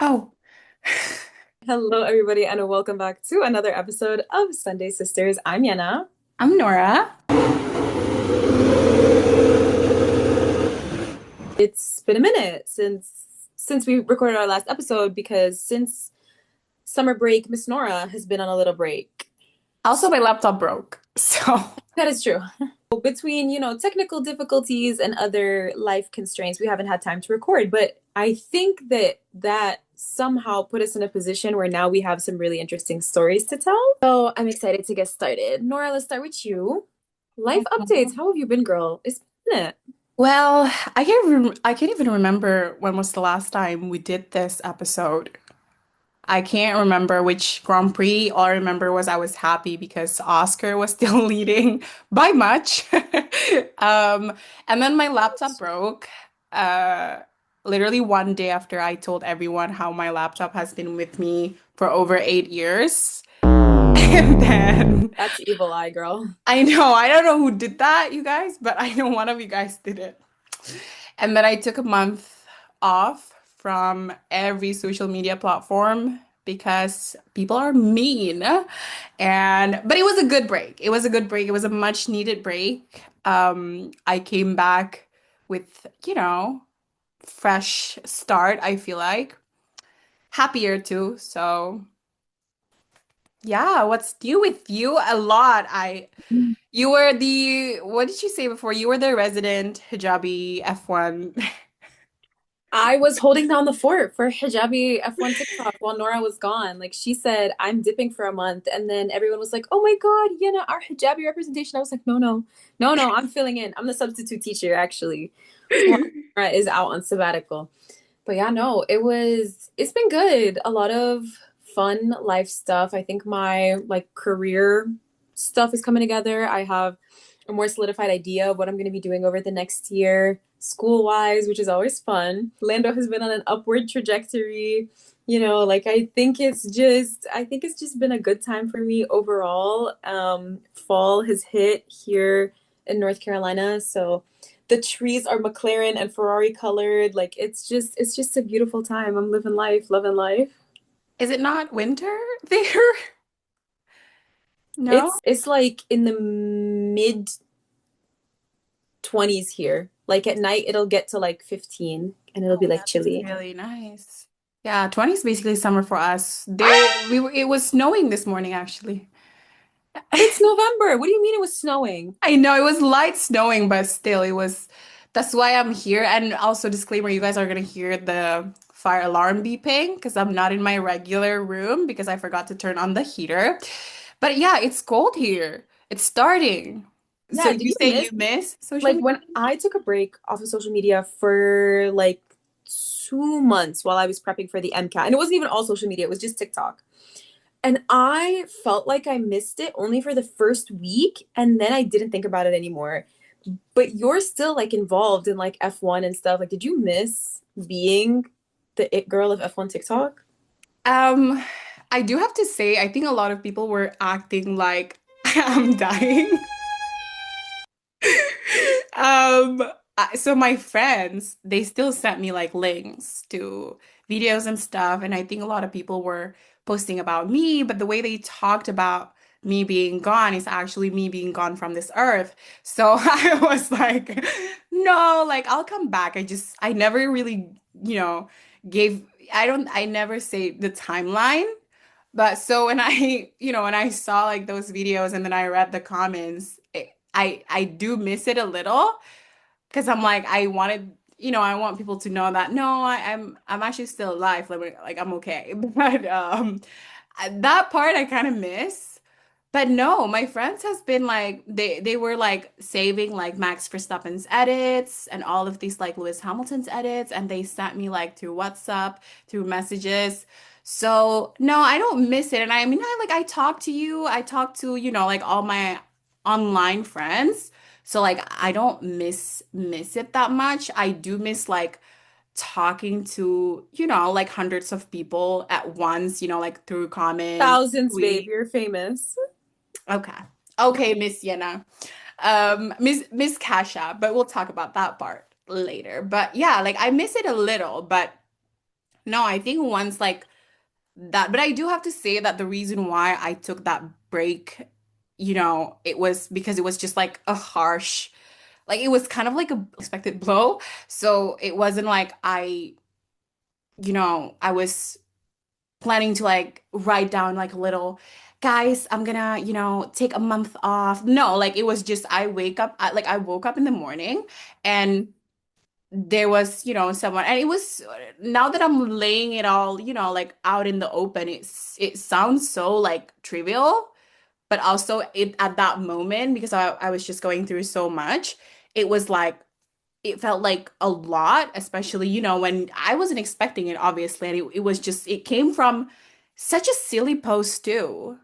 Oh, Hello, everybody, and welcome back to another episode of Sunday Sisters. I'm Yena. I'm Nora. It's been a minute since we recorded our last episode because since summer break, Miss Nora has been on a little break. Also, my laptop broke. So, That is true. Between, technical difficulties and other life constraints, we haven't had time to record, but I think that somehow put us in a position where now we have some really interesting stories to tell. So I'm excited to get started. Nora, let's start with you. Life updates. How have you been, girl? It's been a minute. well, I can't even remember when was the last time we did this episode. I can't remember which Grand Prix. All I remember was I was happy because Oscar was still leading by much. Um, and then my laptop broke. Uh, Literally one day after I told everyone how my laptop has been with me for over 8 years. And then That's evil eye, girl. I know, I don't know who did that, you guys, but I know one of you guys did it. And then I took a month off from every social media platform because people are mean. But it was a good break. It was a good break. It was a much needed break. I came back with, fresh start, I feel like. Happier too. So, yeah, what's new with you? A lot. You were what did you say before? You were the resident hijabi F1. I was holding down the fort for hijabi F1 TikTok while Nora was gone. Like she said, I'm dipping for a month. And then everyone was like, oh my God, our hijabi representation. I was like, no, no, no, no, I'm filling in. I'm the substitute teacher, actually, while Nora is out on sabbatical. But yeah, no, it's been good. A lot of fun life stuff. I think my like career stuff is coming together. I have a more solidified idea of what I'm going to be doing over the next year, school wise, which is always fun. Lando has been on an upward trajectory. Like I think it's just been a good time for me overall. Fall has hit here in North Carolina, so the trees are McLaren and Ferrari colored. Like it's just a beautiful time. I'm living life, loving life. Is it not winter there? No? It's like in the mid 20s here. Like at night it'll get to like 15 and it'll be Oh, like that's chilly. really nice. Yeah, 20 is basically summer for us. It was snowing this morning actually. But it's November. What do you mean it was snowing? I know it was light snowing, but still that's why I'm here. And also disclaimer, you guys are gonna hear the fire alarm beeping because I'm not in my regular room because I forgot to turn on the heater. But yeah, it's cold here. It's starting. So Yeah, did you you say miss you miss social like media? when I took a break off of social media for like 2 months while I was prepping for the MCAT? And it wasn't even all social media, it was just TikTok. And I felt like I missed it only for the first week, and then I didn't think about it anymore. But you're still like involved in like F1 and stuff. Like, did you miss being the it girl of F1 TikTok? Um, I do have to say, I think a lot of people were acting like I'm dying. Um, so my friends, they still sent me like links to videos and stuff, and I think a lot of people were posting about me, but the way they talked about me being gone is actually me being gone from this earth. So I was like, no, like I'll come back. I never really, you know, gave, I never say the timeline. But so when when I saw like those videos and then I read the comments, I do miss it a little because I'm like I wanted, I want people to know that no, I'm actually still alive, like I'm okay. But that part I kind of miss. But no, my friends has been like they were like saving like Max Verstappen's edits and all of these like Lewis Hamilton's edits and they sent me like through WhatsApp, through messages. So no, I don't miss it. And I mean I talk to you, I talk to, like all my online friends. So like I don't miss it that much. I do miss like talking to, like hundreds of people at once, like through comments, Thousands, babe. tweets. You're famous. Okay. Okay, Miss Yena. Miss Kasha, but we'll talk about that part later. But yeah, like I miss it a little, but No, I think once like that, but I do have to say that the reason why I took that break, it was because it was just like a harsh, like it was kind of like a expected blow. So it wasn't like I was planning to like write down like a little, guys, I'm gonna, take a month off. No, like it was just I woke up in the morning and there was, someone, and it was, now that I'm laying it all, like out in the open, it sounds so like trivial, but also at that moment, because I was just going through so much, it was like it felt like a lot, especially, when I wasn't expecting it, obviously, and it was just it came from such a silly post too.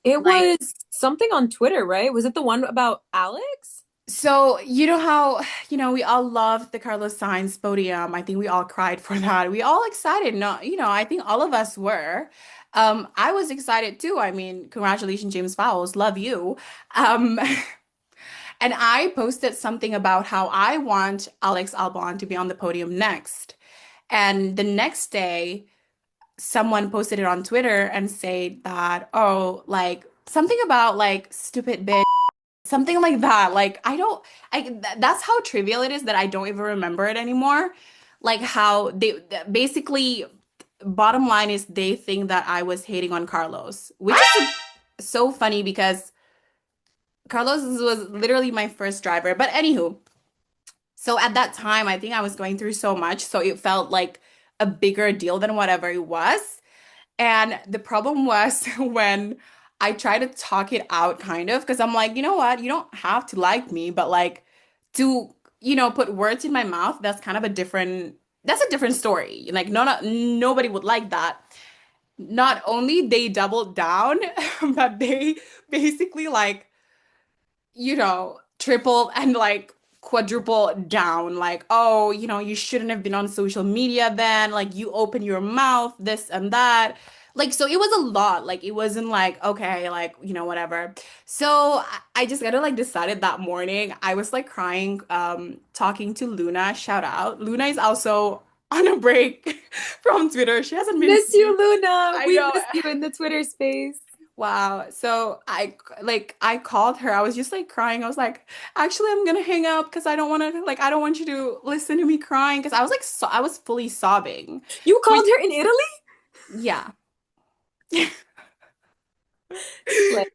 It Like, was something on Twitter, right? Was it the one about Alex? so you know how, we all loved the Carlos Sainz podium. I think we all cried for that. We all excited. No, I think all of us were. I was excited too. I mean, congratulations, James Fowles. Love you. Um, and I posted something about how I want Alex Albon to be on the podium next. And the next day, someone posted it on Twitter and said that, oh, like something about like stupid bitch, something like that. Like that's how trivial it is that I don't even remember it anymore. Like how basically, bottom line is they think that I was hating on Carlos, which is so funny because Carlos was literally my first driver. But anywho, so at that time, I think I was going through so much, so it felt like a bigger deal than whatever it was. And the problem was when I tried to talk it out, kind of, because I'm like, you know what? You don't have to like me, but like to, put words in my mouth, that's a different story. Like, nobody would like that. Not only they doubled down, but they basically like triple and like quadruple down, like, oh, you shouldn't have been on social media then, like you open your mouth, this and that. Like, so it was a lot. Like, it wasn't like, okay, like, whatever. So I just kind of like decided that morning. I was like crying, talking to Luna. Shout out. Luna is also on a break from Twitter. She hasn't been Miss you, seeing. Luna. I We know. miss you in the Twitter space. Wow. So I called her. I was just like crying. I was like, actually, I'm gonna hang up because I don't want you to listen to me crying because I was like I was fully sobbing. You Which called her in Italy? yeah. Slay.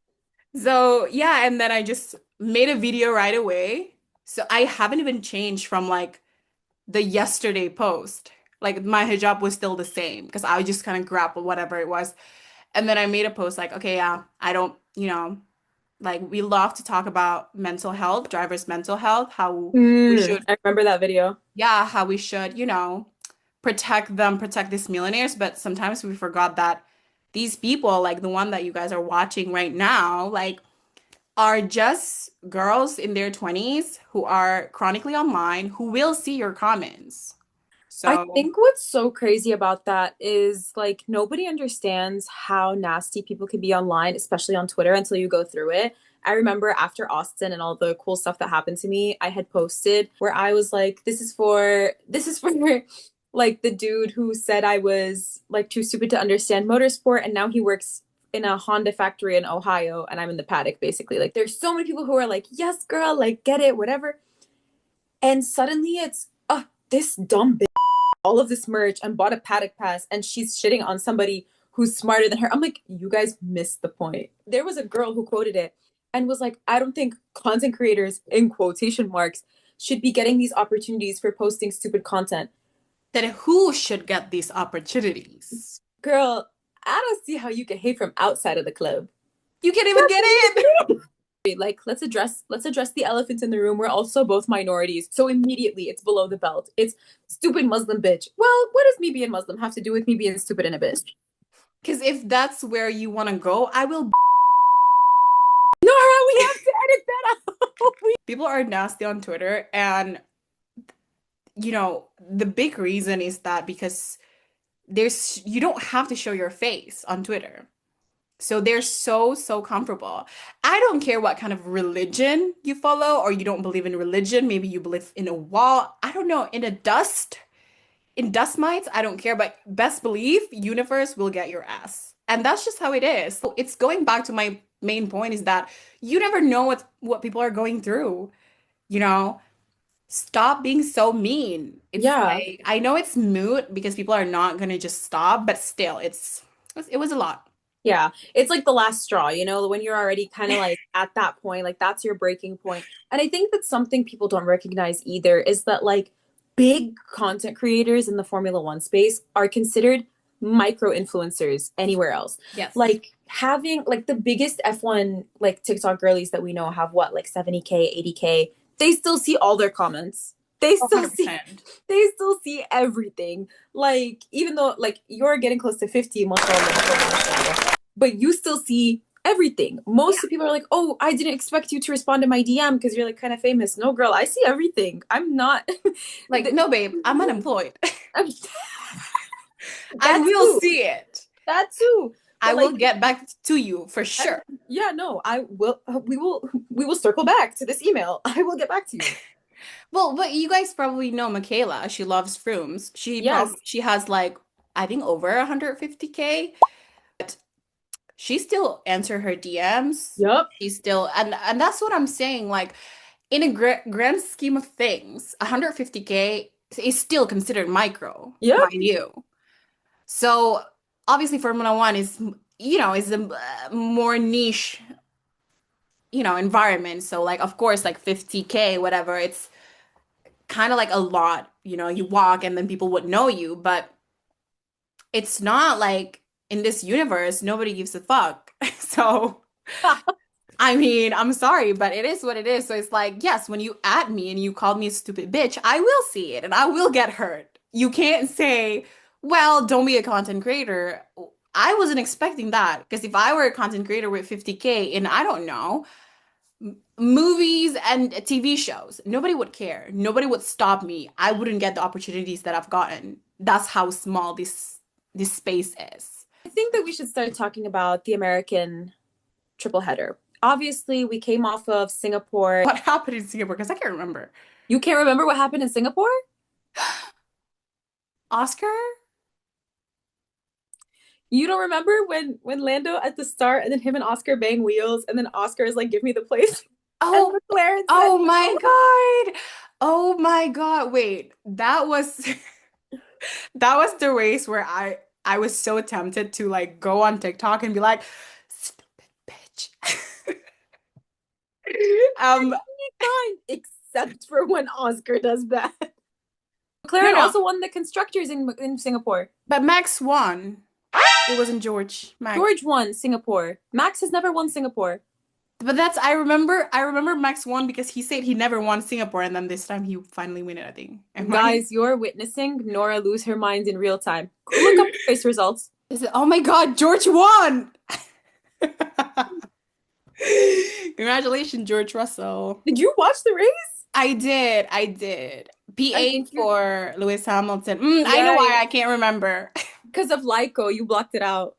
So yeah, and then I just made a video right away. So I haven't even changed from like the yesterday post. Like my hijab was still the same because I just kind of grappled whatever it was. And then I made a post like, okay, yeah, I don't, like we love to talk about mental health, drivers' mental health, how we should, I remember that video. yeah, how we should, protect them, protect these millionaires. But sometimes we forgot that these people, like the one that you guys are watching right now, like are just girls in their 20s who are chronically online who will see your comments. I So, think what's so crazy about that is like nobody understands how nasty people can be online, especially on Twitter, until you go through it. I remember after Austin and all the cool stuff that happened to me, I had posted where I was like, this is for like the dude who said I was like too stupid to understand motorsport, and now he works in a Honda factory in Ohio, and I'm in the paddock basically. Like there's so many people who are like, yes, girl, like get it, whatever. And suddenly it's, this dumb all of this merch and bought a paddock pass, and she's shitting on somebody who's smarter than her. I'm like, you guys missed the point. There was a girl who quoted it and was like, I don't think content creators, in quotation marks, should be getting these opportunities for posting stupid content. then who should get these opportunities? Girl, I don't see how you can hate from outside of the club. You can't even get in. Like, let's address the elephant in the room. We're also both minorities, so immediately it's below the belt. It's stupid Muslim bitch. Well, what does me being Muslim have to do with me being stupid and a bitch? Because if that's where you want to go, I will. Nora, we have to edit that out. People are nasty on Twitter, and the big reason is that because you don't have to show your face on Twitter. So they're so comfortable. I don't care what kind of religion you follow or you don't believe in religion. Maybe you believe in a wall. I don't know, in a dust. In dust mites, I don't care, but best believe universe will get your ass. And that's just how it is. So it's going back to my main point is that you never know what people are going through, you know? Stop being so mean. It's Yeah. like I know it's moot because people are not gonna just stop, but still it was a lot. Yeah, it's like the last straw, when you're already kind of like at that point, like that's your breaking point. And I think that's something people don't recognize either is that like big content creators in the Formula One space are considered micro influencers anywhere else. Yes. Like having like the biggest F1 like TikTok girlies that we know have what, like 70K, 80K, they still see all their comments. They still see 100%. they still see everything. Like even though like you're getting close to 50, mashallah, but you still see everything. Yeah. Most of people are like, "Oh, I didn't expect you to respond to my DM because you're like kind of famous." No, girl, I see everything. I'm not. Like, no, babe, I'm unemployed. I'm, I that will too. see it. That too. I But will like, get back to you for I, sure. yeah, no, I will. We will circle back to this email. I will get back to you. Well, but you guys probably know Michaela. She loves frooms. Yes. She has like I think over 150K. She still answer her DMs. Yep. She's still and that's what I'm saying. Like in a grand scheme of things, 150K is still considered micro, Yep. mind you. So obviously Formula One is is a more niche environment. So like of course like 50K whatever, it's kind of like a lot. You walk and then people would know you, but it's not like in this universe nobody gives a fuck. So I mean, I'm sorry, but it is what it is. So it's like, yes, when you at me and you called me a stupid bitch, I will see it and I will get hurt. You can't say, well, don't be a content creator. I wasn't expecting that because if I were a content creator with 50K and I don't know, movies and TV shows, nobody would care. Nobody would stop me. I wouldn't get the opportunities that I've gotten. That's how small this space is. I think that we should start talking about the American triple header. Obviously, we came off of Singapore. What happened in Singapore? Because I can't remember. You can't remember what happened in Singapore? Oscar? You don't remember when Lando at the start and then him and Oscar bang wheels and then Oscar is like, "Give me the place," and Oh, McLaren said oh no. my God. Oh my God. Wait, that was that was the race where I was so tempted to like go on TikTok and be like, stupid bitch. Um, Fine, except for when Oscar does that. no, McLaren no, also won the constructors in Singapore. but Max won. It wasn't George. Max. George won Singapore. Max has never won Singapore. But I remember Max won because he said he never won Singapore and then this time he finally win it, I think. Am I? Guys, you're witnessing Nora lose her mind in real time. Look up the race results. Is it, oh my God, George won! Congratulations, George Russell. Did you watch the race? I did. I did. I P8 think you're. for Lewis Hamilton. I know Yeah, why I can't remember. because of Lyco, you blocked it out.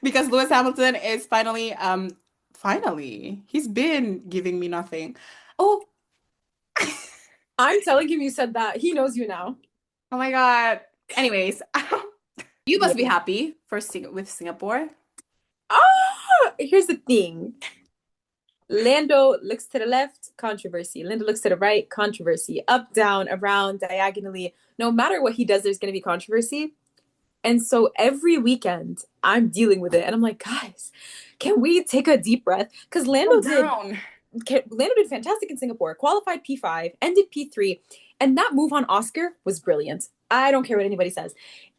Because Lewis Hamilton is finally, he's been giving me nothing. Oh, I'm telling him you said that. He knows you now. oh my God. Anyways, you must be Yeah. happy with Singapore. Here's the thing. Lando looks to the left, controversy. Lando looks to the right, controversy. Up, down, around, diagonally. No matter what he does, there's going to be controversy. And so every weekend, I'm dealing with it. And I'm like, guys, can we take a deep breath? Because Down. Lando did fantastic in Singapore, qualified P5, ended P3. And that move on Oscar was brilliant. I don't care what anybody says.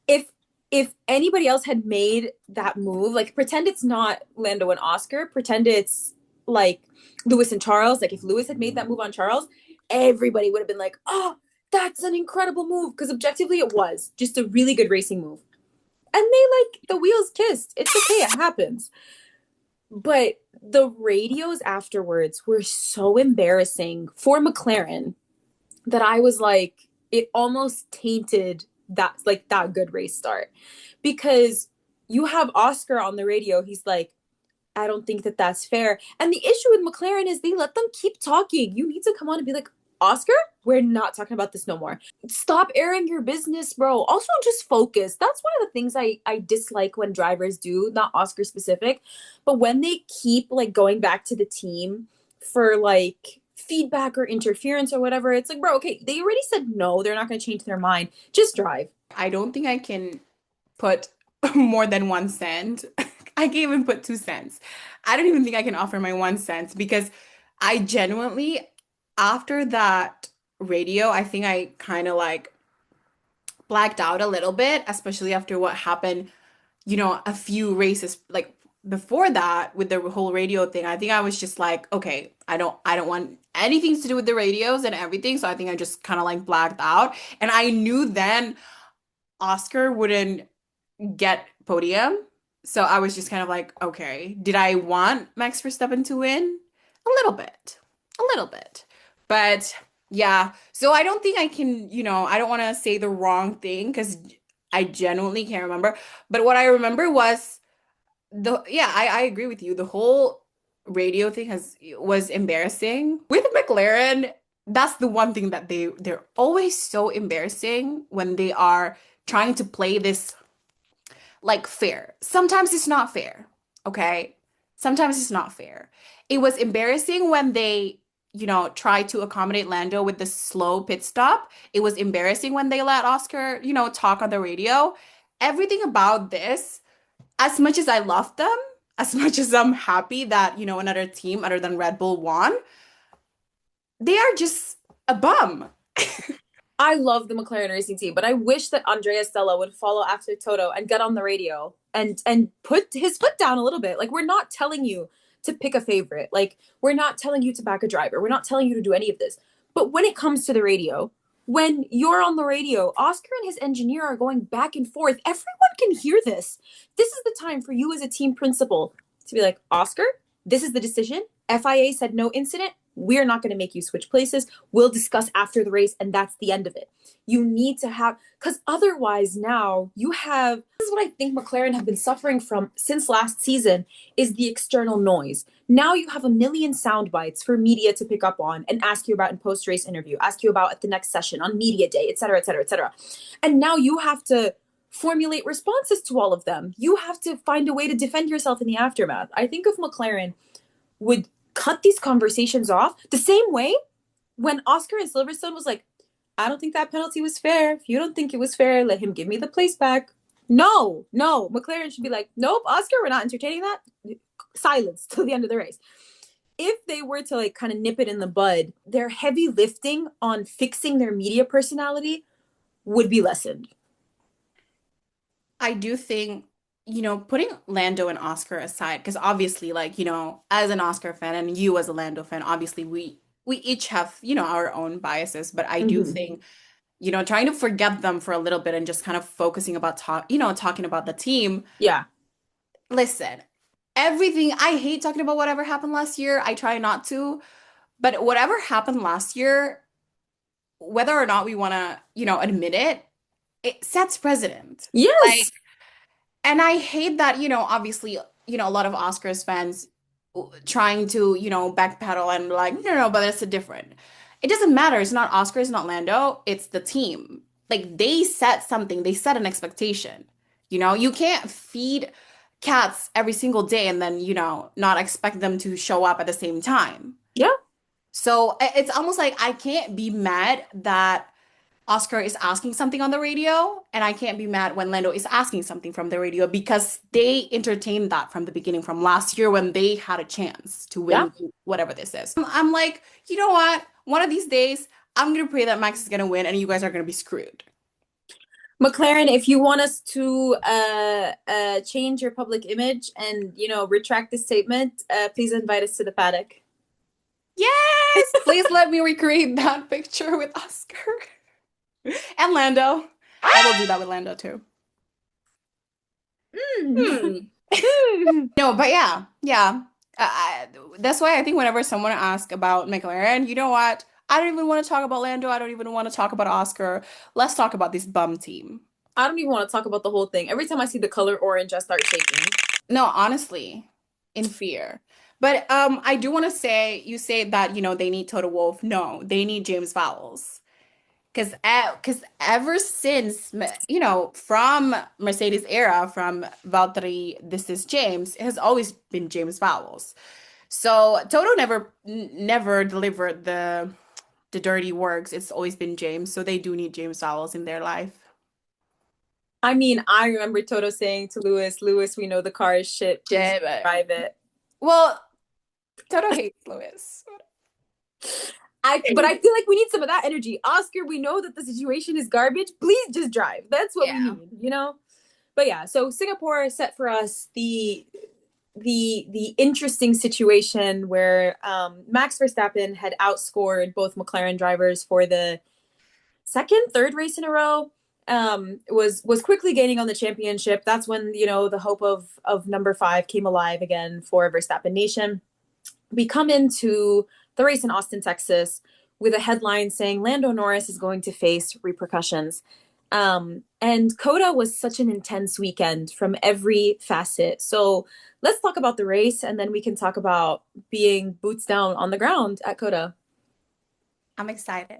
If if anybody else had made that move, like pretend it's not Lando and Oscar, pretend it's like Lewis and Charles. Like if Lewis had made that move on Charles, everybody would have been like, "Oh, that's an incredible move," because objectively it was just a really good racing move. And they like the wheels kissed. It's okay, it happens. But the radios afterwards were so embarrassing for McLaren that I was like, it almost tainted that good race start because you have Oscar on the radio. He's like, I don't think that that's fair. And the issue with McLaren is they let them keep talking. You need to come on and be like, Oscar, we're not talking about this no more. Stop airing your business, bro. Also, just focus. That's one of the things I dislike when drivers do, not Oscar specific, but when they keep like going back to the team for like feedback or interference or whatever, it's like, bro, okay, they already said no, they're not going to change their mind. Just drive. I don't think I can put more than 1 cent. I can't even put 2 cents. I don't even think I can offer my 1 cent because I genuinely, after that radio, I think I kind of like blacked out a little bit, especially after what happened, a few races like before that with the whole radio thing. I think I was just like, okay, I don't want anything to do with the radios and everything. So I think I just kind of like blacked out. And I knew then Oscar wouldn't get podium. So I was just kind of like, okay, did I want Max Verstappen to win? A little bit. A little bit. But yeah, so I don't think I can, I don't want to say the wrong thing because I genuinely can't remember. But what I remember was yeah, I agree with you. The whole radio thing was embarrassing. With McLaren, that's the one thing that they're always so embarrassing when they are trying to play this like fair. Sometimes it's not fair, okay? Sometimes it's not fair. It was embarrassing when they, tried to accommodate Lando with the slow pit stop. It was embarrassing when they let Oscar, talk on the radio. Everything about this, as much as I love them, as much as I'm happy that, another team other than Red Bull won, they are just a bum. I love the McLaren racing team, but I wish that Andrea Stella would follow after Toto and get on the radio and put his foot down a little bit. Like we're not telling you to pick a favorite. Like we're not telling you to back a driver. We're not telling you to do any of this. But when it comes to the radio, when you're on the radio, Oscar and his engineer are going back and forth. Everyone can hear this. This is the time for you as a team principal to be like, Oscar, this is the decision. FIA said no incident. We're not going to make you switch places. We'll discuss after the race, and that's the end of it. You need to have, because otherwise now you have, this is what I think McLaren have been suffering from since last season, is the external noise. Now you have a million sound bites for media to pick up on and ask you about in post-race interview, ask you about at the next session, on media day, et cetera, et cetera, et cetera. And now you have to formulate responses to all of them. You have to find a way to defend yourself in the aftermath. I think if McLaren would cut these conversations off the same way when Oscar and Silverstone was like, I don't think that penalty was fair. If you don't think it was fair, let him give me the place back. No, no. McLaren should be like, nope, Oscar, we're not entertaining that. Silence till the end of the race. If they were to like kind of nip it in the bud, their heavy lifting on fixing their media personality would be lessened. I do think, putting Lando and Oscar aside, because obviously, like, as an Oscar fan and you as a Lando fan, obviously we each have, our own biases, but I do Mm-hmm. think, trying to forget them for a little bit and just kind of focusing about talking about the team. Yeah. Listen, everything, I hate talking about whatever happened last year. I try not to, but whatever happened last year, whether or not we want to, admit it, it sets precedent. Like, Yes. and I hate that, obviously, a lot of Oscars fans trying to, backpedal and like, no, no, but it's a different. It doesn't matter. It's not Oscar, it's not Lando, it's the team. Like they set something, they set an expectation. You can't feed cats every single day and then, not expect them to show up at the same time. Yeah. So it's almost like I can't be mad that Oscar is asking something on the radio, and I can't be mad when Lando is asking something from the radio because they entertained that from the beginning, from last year when they had a chance to Yeah. win whatever this is. I'm like, you know what? One of these days, I'm gonna pray that Max is gonna win, and you guys are gonna be screwed. McLaren, if you want us to change your public image and retract this statement, please invite us to the paddock. Yes, please let me recreate that picture with Oscar and Lando. I will do that with Lando too. Mm-hmm. No, but yeah, yeah. That's why I think whenever someone asks about McLaren, you know what? I don't even want to talk about Lando. I don't even want to talk about Oscar. Let's talk about this bum team. I don't even want to talk about the whole thing. Every time I see the color orange, I start shaking. No, honestly, in fear. But I do want to say, you say that, they need Toto Wolff. No, they need James Vowles. Because ever since, from Mercedes era, from Valtteri, this is James, it has always been James Vowles. So Toto never delivered the dirty works. It's always been James. So they do need James Vowles in their life. I mean, I remember Toto saying to Lewis, Lewis, we know the car is shit. Please Yeah, but drive it. well, Toto hates Lewis. But I feel like we need some of that energy. Oscar, we know that the situation is garbage. Please just drive. That's what we Yeah. need, you know? But yeah, so Singapore set for us the interesting situation where Max Verstappen had outscored both McLaren drivers for the third race in a row. Was quickly gaining on the championship. That's when the hope of number 5 came alive again for Verstappen Nation. We come into the race in Austin, Texas, with a headline saying Lando Norris is going to face repercussions. And COTA was such an intense weekend from every facet. So let's talk about the race, and then we can talk about being boots down on the ground at COTA. I'm excited.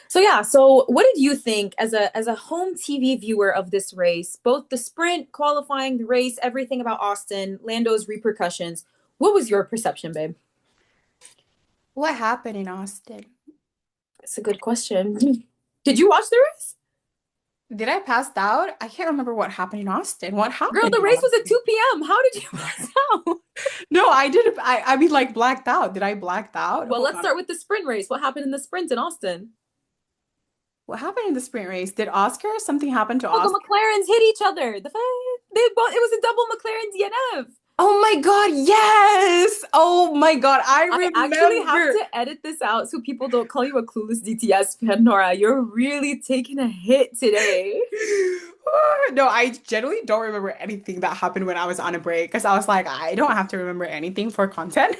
So yeah, so what did you think as a home TV viewer of this race, both the sprint, qualifying, the race, everything about Austin, Lando's repercussions? What was your perception, babe? What happened in Austin? That's a good question. Did you watch the race? Did I pass out? I can't remember what happened in Austin. What Girl, happened the in race was at Austin? 2 p.m. How did you pass out? No, I didn't. I mean, like blacked out. Did I blacked out? Well, Hold let's on. start with the sprint race. What happened in the sprint in Austin? What happened in the sprint race? Did Oscar, something happen to Oh, the Oscar? McLarens hit each other. They both, it was a double McLaren DNF. Oh my God, yes. Oh my God, I I actually have remember. to edit this out so people don't call you a clueless DTS fan, Nora. You're really taking a hit today. No, I generally don't remember anything that happened when I was on a break because I was like, I don't have to remember anything for content.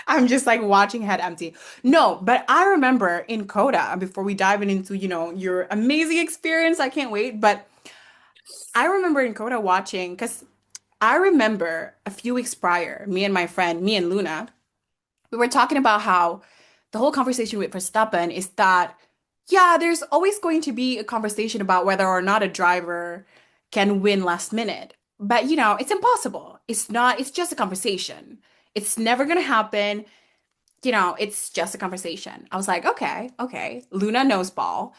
I'm just like watching head empty. No, but I remember in Coda, before we dive into, your amazing experience, I can't wait. But I remember in Coda watching, because I remember a few weeks prior, me and my friend, me and Luna, we were talking about how the whole conversation with Verstappen is that, yeah, there's always going to be a conversation about whether or not a driver can win last minute. But, it's impossible. It's not, it's just a conversation. It's never going to happen. It's just a conversation. I was like, okay, okay. Luna knows ball.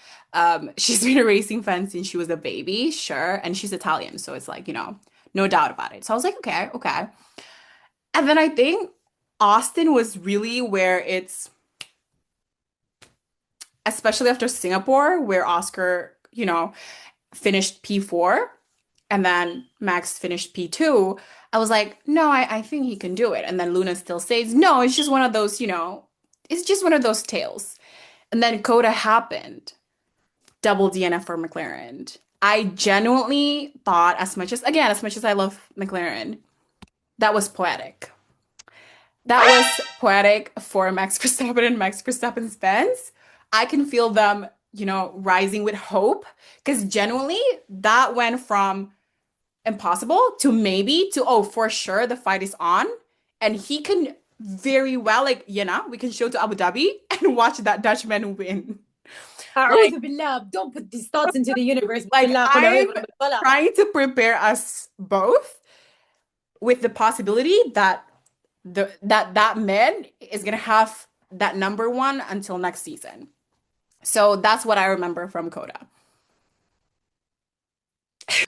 She's been a racing fan since she was a baby, sure. And she's Italian. So it's like, no doubt about it. So I was like, okay, okay. And then I think Austin was really where it's, especially after Singapore, where Oscar, finished P4 and then Max finished P2. I was like, no, I think he can do it. And then Luna still says, no, it's just one of those, it's just one of those tales. And then Coda happened, double DNF for McLaren. I genuinely thought, as much as I love McLaren, that was poetic. That was poetic for Max Verstappen and Max Verstappen's fans. I can feel them, rising with hope because genuinely that went from impossible to maybe to, oh, for sure the fight is on. And he can very well, like, we can show to Abu Dhabi and watch that Dutchman win. Like, أعوذ بالله. Don't put these thoughts into the universe. like بالله قل I'm أعوذ برب الفلق. trying to prepare us both with the possibility that that man is gonna have that number one until next season. So that's what I remember from Coda.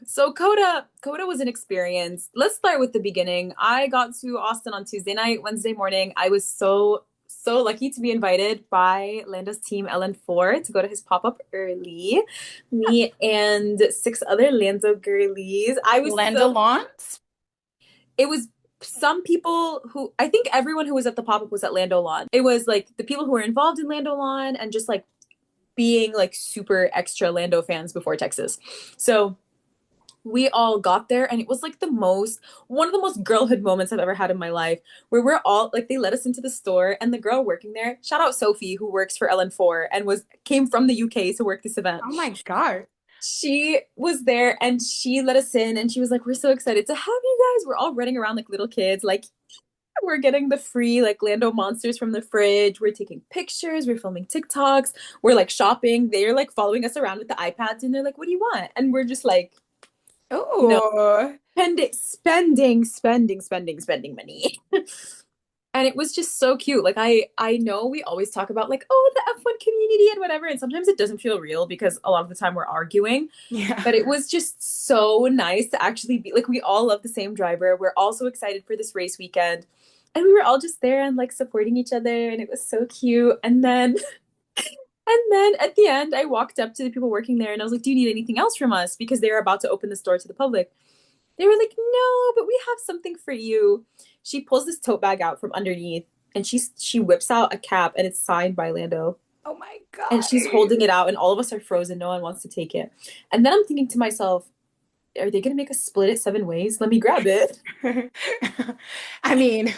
So Coda was an experience. Let's start with the beginning. I got to Austin on Tuesday night, Wednesday morning. I was so lucky to be invited by Lando's team LN4 to go to his pop-up early. Me and 6 other Lando girlies. Lando Lawns? It was some people who I think everyone who was at the pop-up was at Lando Lawn. It was like the people who were involved in Lando Lawn and just like being like super extra Lando fans before Texas. So we all got there and it was like one of the most girlhood moments I've ever had in my life, where we're all like, they let us into the store and the girl working there, shout out Sophie, who works for LN4 and came from the UK to work this event. Oh my God. She was there and she let us in and she was like, we're so excited to have you guys. We're all running around like little kids. Like, we're getting the free like Lando monsters from the fridge. We're taking pictures. We're filming TikToks. We're like shopping. They're like following us around with the iPads and they're like, what do you want? And we're just like, you know, Oh, spending money. And it was just so cute. Like I know we always talk about like, oh, the F1 community and whatever. And sometimes it doesn't feel real because a lot of the time we're arguing. yeah. But it was just so nice to actually be like we all love the same driver. We're all so excited for this race weekend. And we were all just there and like supporting each other and it was so cute. And then at the end I walked up to the people working there and I was like, "Do you need anything else from us?" Because they were about to open the store to the public. They were like, "No, but we have something for you." She pulls this tote bag out from underneath and she whips out a cap and it's signed by Lando. Oh my And God. she's holding it out and all of us are frozen. No one wants to take it. And then I'm thinking to myself, are they gonna make us split it 7 ways? Let me grab it. I mean,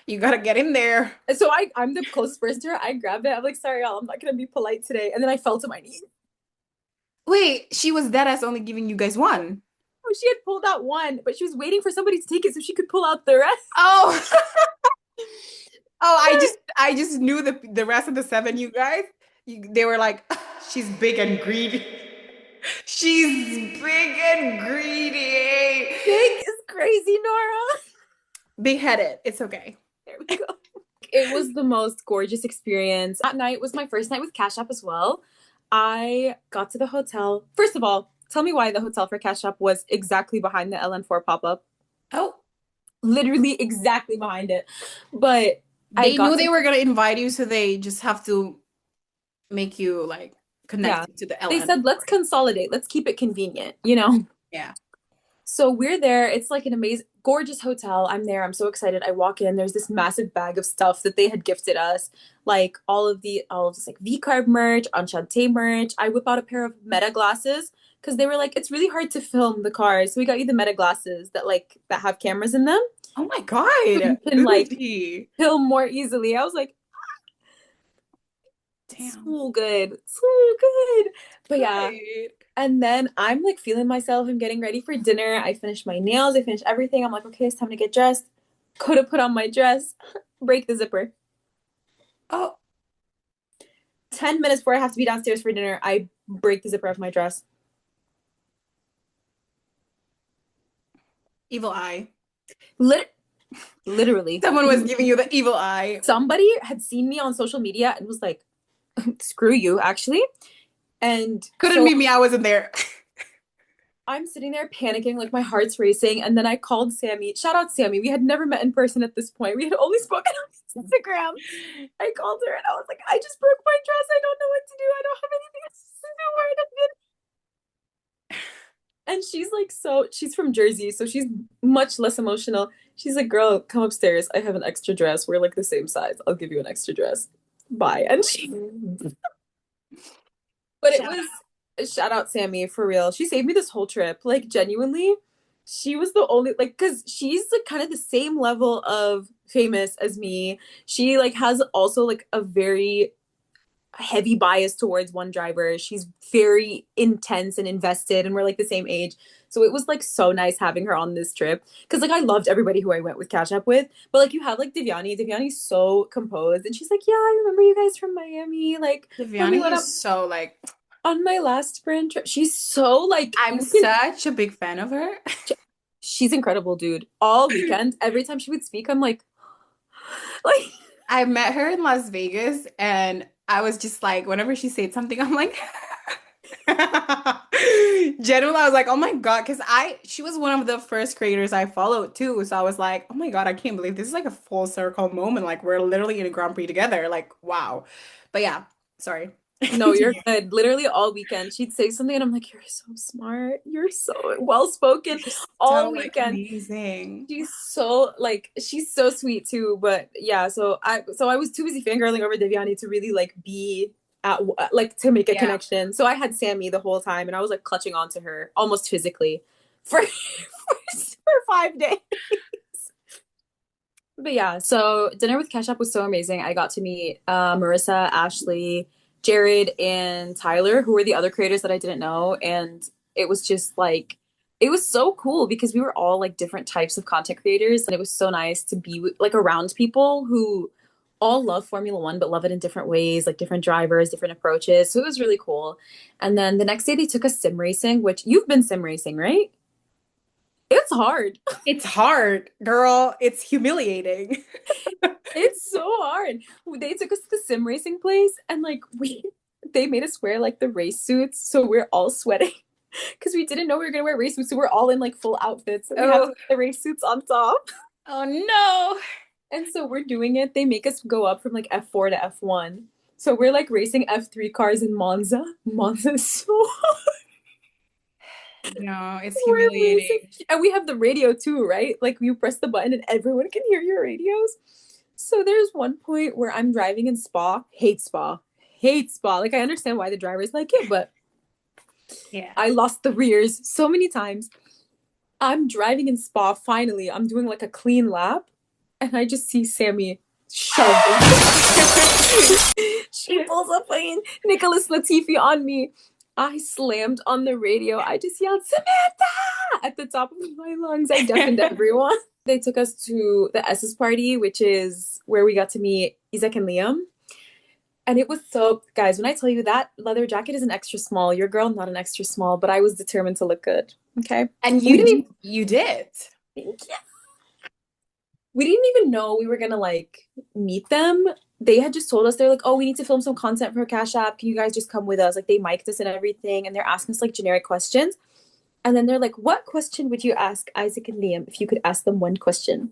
you gotta get in there. And so I'm the closest person to her. I grab it. I'm like, sorry, y'all, I'm not gonna be polite today. And then I fell to my knees. Wait, she was dead as only giving you guys one. Oh, she had pulled out one, but she was waiting for somebody to take it so she could pull out the rest. Oh, oh, I just knew the rest of the seven, you guys. They were like, she's big and greedy. She's big and greedy. Big is crazy, Nora. Big headed. It's okay. There we go. It was the most gorgeous experience. That night was my first night with Cash App as well. I got to the hotel. First of all, tell me why the hotel for Cash App was exactly behind the LN4 pop up. Oh, Literally exactly behind it. But I they got knew to, they were gonna invite you, so they just have to make you like yeah. connected to the They LN. said, let's consolidate. Let's keep it convenient, you know? Yeah. So we're there. It's like an amazing, gorgeous hotel. I'm there. I'm so excited. I walk in. There's this massive bag of stuff that they had gifted us, like all of this like V carb merch, Enchante merch. I whip out a pair of Meta glasses because they were like, it's really hard to film the cars. So we got you the Meta glasses that have cameras in them, Oh my so you God. can like Bougie. film more easily. I was like, Damn. so good, so good. But yeah, Good. and then I'm like feeling myself. I'm getting ready for dinner. I finished my nails. I finished everything. I'm like, okay, it's time to get dressed. Could have put on my dress, break the zipper. Oh, 10 minutes before I have to be downstairs for dinner, I break the zipper of my dress. evil eye. Lit- Literally. Someone was giving you the evil eye. Somebody had seen me on social media and was like, screw you, actually. And Couldn't so be me. I wasn't there. I'm sitting there panicking, like my heart's racing. And then I called Sammy. Shout out Sammy. We had never met in person at this point. We had only spoken on Instagram. I called her and I was like, I just broke my dress. I don't know what to do. I don't have anything else to do. And she's like, so she's from Jersey, so she's much less emotional. She's like, girl, come upstairs. I have an extra dress. We're like the same size. I'll give you an extra dress. Bye. And she, but it Shout out. was shout out Sammy for real. She saved me this whole trip. Like genuinely, she was the only like because she's like kind of the same level of famous as me. She like has also like a very heavy bias towards one driver. She's very intense and invested, and we're like the same age. So it was like so nice having her on this trip because like I loved everybody who I went with Cash App with. But like you have like Devyani. Devyani's so composed, and she's like, "Yeah, I remember you guys from Miami. Like when we Viviani went is up so like, on my last sprint trip." She's so like I'm you can. such a big fan of her. She's incredible, dude. All weekend, every time she would speak, I'm like, I met her in Las Vegas and I was just like, whenever she said something, I'm like, generally, I was like, oh my God, because she was one of the first creators I followed too. So I was like, oh my God, I can't believe this is like a full circle moment. Like we're literally in a Grand Prix together. Like, wow. But yeah, sorry. no, you're Continue. good. Literally all weekend, she'd say something, and I'm like, "You're so smart. You're so well spoken." You're so All like weekend, amazing. she's so sweet too. But yeah, so I was too busy fangirling over Devyani to really like be at like to make a Yeah. connection. So I had Sammy the whole time, and I was like clutching onto her almost physically for for 5 days. But yeah, so dinner with Cash App was so amazing. I got to meet Marissa, Ashley, Jared and Tyler, who were the other creators that I didn't know. And it was just like, it was so cool because we were all like different types of content creators. And it was so nice to be like around people who all love Formula One, but love it in different ways, like different drivers, different approaches. So it was really cool. And then the next day they took us sim racing, which you've been sim racing, right? It's hard. It's hard, girl. It's humiliating. It's so hard. They took us to the sim racing place and like they made us wear like the race suits, so we're all sweating because we didn't know we were gonna wear race suits, so we're all in like full outfits and we have Oh, the race suits on top. oh no. And so we're doing it. They make us go up from like F4 to F1. So we're like racing F3 cars in Monza. Monza is so No, it's we're racing. humiliating. And we have the radio too, right? Like you press the button and everyone can hear your radios. So there's one point where I'm driving in Spa, hate Spa, hate Spa. Like I understand why the drivers like it, but Yeah. I lost the rears so many times. I'm driving in Spa, finally, I'm doing like a clean lap, and I just see Sammy shove. She pulls up playing Nicholas Latifi on me. I slammed on the radio. I just yelled, Samantha! At the top of my lungs. I deafened everyone. They took us to the S's party, which is where we got to meet Isaac and Liam. And it was so, guys, when I tell you that leather jacket is an extra small, your girl, not an extra small, but I was determined to look good. Okay. And We didn't even, you did. we didn't even know we were gonna like meet them. They had just told us, they're like, oh, we need to film some content for Cash App. Can you guys just come with us? Like they mic'd us and everything, and they're asking us like generic questions. And then they're like, what question would you ask Isaac and Liam if you could ask them one question?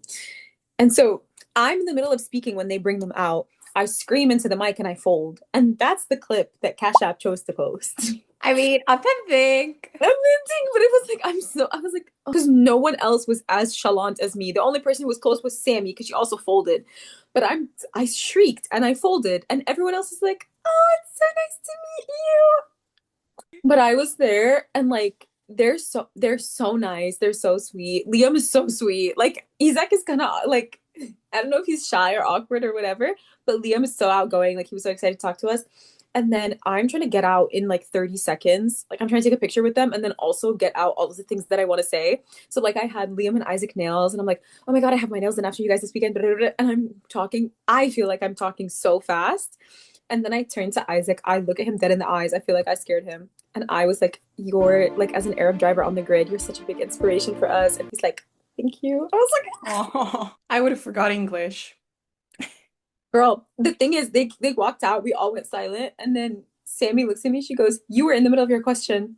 And so I'm in the middle of speaking when they bring them out. I scream into the mic and I fold. And that's the clip that Cash App chose to post. I mean, authentic. Amazing, but it was like I was like, because no one else was as chalant as me. The only person who was close was Sammy because she also folded. But I shrieked and I folded, and everyone else is like, "Oh, it's so nice to meet you." But I was there, and like they're so nice. They're so sweet. Liam is so sweet. Like Isaac is kind of like I don't know if he's shy or awkward or whatever, but Liam is so outgoing. Like he was so excited to talk to us. And then I'm trying to get out in like 30 seconds. Like I'm trying to take a picture with them and then also get out all of the things that I want to say. So like I had Liam and Isaac nails and I'm like, oh my God, I have my nails done after you guys this weekend. And I'm talking, I feel like I'm talking so fast. And then I turn to Isaac. I look at him dead in the eyes. I feel like I scared him. And I was like, you're like, as an Arab driver on the grid, you're such a big inspiration for us. And he's like, thank you. I was like, Oh, I would have forgot English. girl, the thing is, they walked out. We all went silent, and then Sammy looks at me. She goes, "You were in the middle of your question.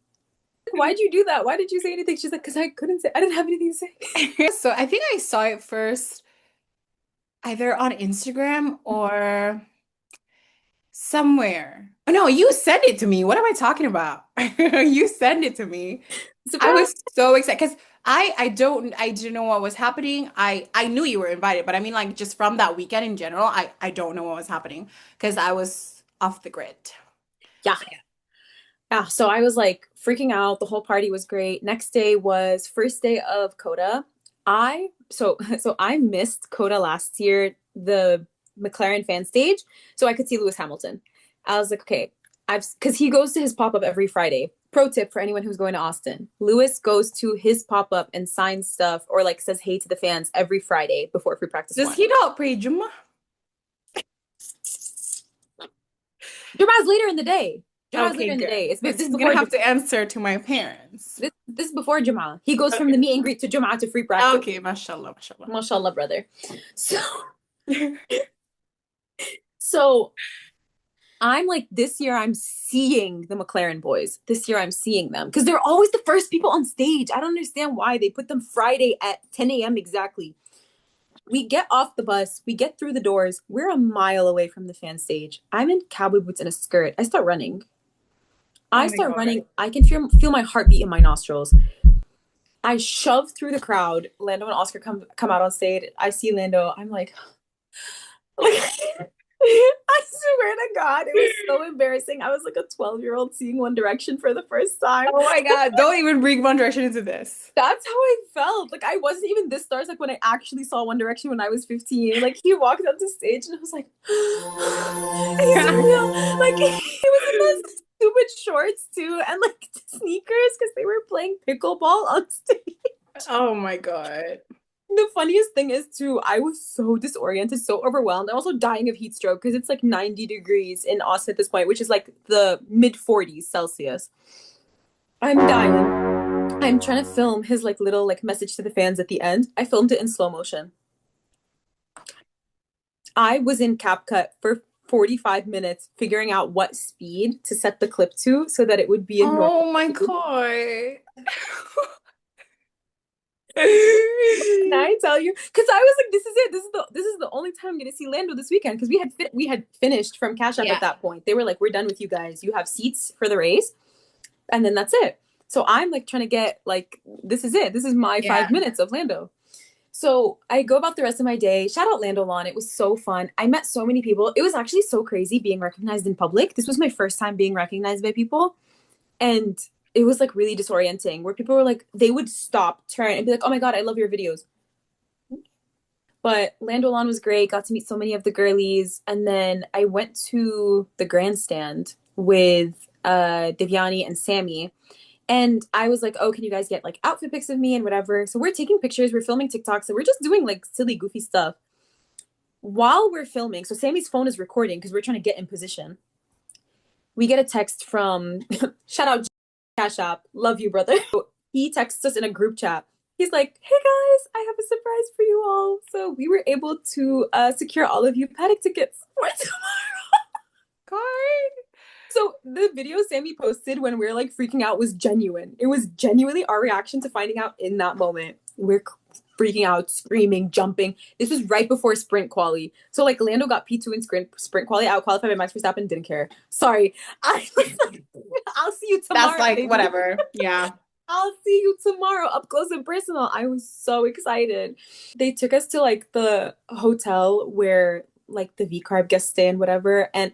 Why'd you do that? Why did you say anything?" She's like, "Because I couldn't say. I didn't have anything to say." So I think I saw it first either on Instagram or somewhere. Oh no, you sent it to me. What am I talking about? You sent it to me. I Surprise! was so excited because I didn't know what was happening. I knew you were invited, but I mean like just from that weekend in general, I don't know what was happening because I was off the grid. Yeah, So yeah. yeah. So I was like freaking out. The whole party was great. Next day was first day of Coda. So I missed Coda last year, the McLaren fan stage, so I could see Lewis Hamilton. I was like, okay, I've because he goes to his pop up every Friday. Pro tip for anyone who's going to Austin: Lewis goes to his pop up and signs stuff or like says hey to the fans every Friday before free practice Does one. he not pray Juma? Jummah's later in the day. Jummah's Okay, later in the good. day. It's Because this is he's before gonna have to answer to my parents. this is before Jummah. He goes from Okay. the meet and greet to Jummah to free practice. Okay, mashallah, mashallah. Mashallah, brother. So so I'm like, this year I'm seeing the McLaren boys. This year I'm seeing them because they're always the first people on stage. I don't understand why they put them Friday at 10 a.m. exactly. We get off the bus, we get through the doors. We're a mile away from the fan stage. I'm in cowboy boots and a skirt. I start running. Oh I my start God. running. I can feel my heartbeat in my nostrils. I shove through the crowd. Lando and Oscar come out on stage. I see Lando. I'm like I swear to God, it was so embarrassing. I was like a 12-year-old seeing One Direction for the first time. Oh my God, don't even bring One Direction into this. That's how I felt. Like I wasn't even this starstruck when I actually saw One Direction when I was 15. Like he walked up to stage and I was like, he's real. Like he was in those stupid shorts too and like sneakers because they were playing pickleball on stage. Oh my God. The funniest thing is too, I was so disoriented, so overwhelmed. I'm also dying of heat stroke because it's like 90 degrees in Austin at this point, which is like the mid 40s Celsius. I'm dying. I'm trying to film his like little like message to the fans at the end. I filmed it in slow motion. I was in CapCut for 45 minutes figuring out what speed to set the clip to so that it would be in normal Oh my speed. God. Can I tell you? Because I was like, this is it. This is the only time I'm gonna see Lando this weekend because we had finished from Cash App at Yeah. that point. They were like, we're done with you guys. You have seats for the race, and then that's it. So I'm like trying to get like this is it. This is my Yeah. 5 minutes of Lando. So I go about the rest of my day. Shout out Lando Lawn. It was so fun. I met so many people. It was actually so crazy being recognized in public. This was my first time being recognized by people. And it was like really disorienting where people were like, they would stop, turn, and be like, oh my God, I love your videos. But Lando Lawn was great. Got to meet so many of the girlies. And then I went to the grandstand with Devyani and Sammy. And I was like, oh, can you guys get like outfit pics of me and whatever? So we're taking pictures, we're filming TikToks, and we're just doing like silly, goofy stuff. While we're filming, so Sammy's phone is recording because we're trying to get in position. We get a text from shout out Cash App, love you, brother. He texts us in a group chat. He's like, hey guys, I have a surprise for you all. So we were able to secure all of you paddock tickets for tomorrow. God. So the video Sammy posted when we were like freaking out was genuine. It was genuinely our reaction to finding out in that moment. We're freaking out, screaming, jumping. This was right before sprint quali. So like Lando got P2 in sprint quali, out qualified by Max Verstappen, didn't care. Sorry. I'll see you tomorrow. That's like baby. whatever. Yeah. I'll see you tomorrow up close and personal. I was so excited. They took us to like the hotel where like the V carb guests stay and whatever. And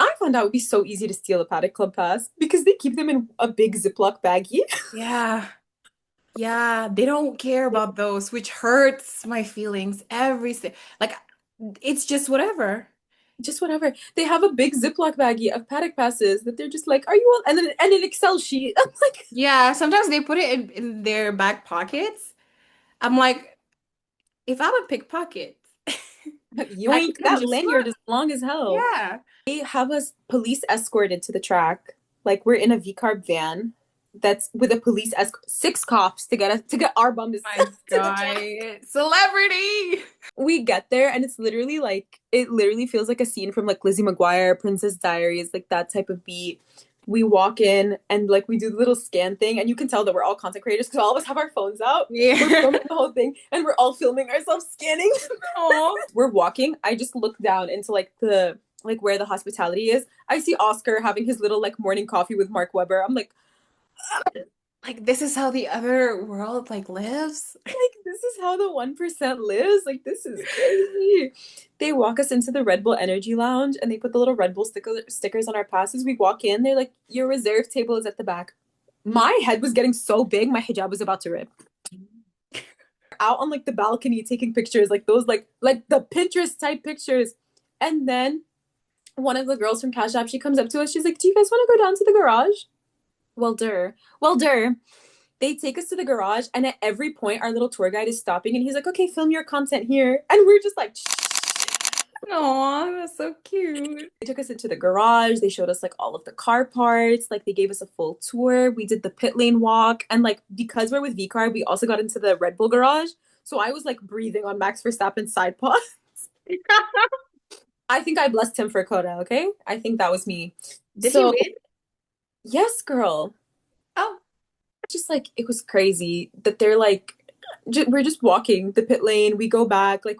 I found out it would be so easy to steal a Paddock Club pass because they keep them in a big Ziploc baggie. Yeah. Yeah. They don't care about those, which hurts my feelings like it's just whatever. Just whatever. They have a big Ziploc baggie of Paddock passes that they're just like, are you all? And then and an Excel sheet. I'm like, Yeah. Sometimes they put it in their back pockets. I'm like, if I'm a pickpocket, I yoink, can that just lanyard is long as hell. yeah. They have us police escorted to the track. Like we're in a V-carb van that's with a police escort, 6 cops to get our bums My to the track. God. Celebrity. We get there and it's literally like it literally feels like a scene from like Lizzie McGuire, Princess Diaries, like that type of beat. We walk in and like we do the little scan thing and you can tell that we're all content creators because all of us have our phones out. We're Yeah. filming the whole thing and we're all filming ourselves scanning. Oh. We're walking. I just look down into like the like where the hospitality is. I see Oscar having his little like morning coffee with Mark Webber. I'm Like this is how the other world like lives. like, this is how the 1% lives. Like, this is crazy. They walk us into the Red Bull Energy Lounge and they put the little Red Bull stickers on our passes. We walk in, they're like, your reserve table is at the back. My head was getting so big, my hijab was about to rip. Out on like the balcony taking pictures, like those like the Pinterest type pictures. And then one of the girls from Cash App, she comes up to us, she's like, do you guys want to go down to the garage? Well, they take us to the garage, and at every point, our little tour guide is stopping, and he's like, okay, film your content here. And we're just like, Oh, that's so cute. they took us into the garage. They showed us like all of the car parts. Like they gave us a full tour. We did the pit lane walk. And like, because we're with VCAR, we also got into the Red Bull garage. So I was like breathing on Max Verstappen's side pods. I think I blessed him for Coda, okay? I think that was me. Did So, he win? yes, girl. Oh, Just like, it was crazy that they're like, we're just walking the pit lane. We go back. Like,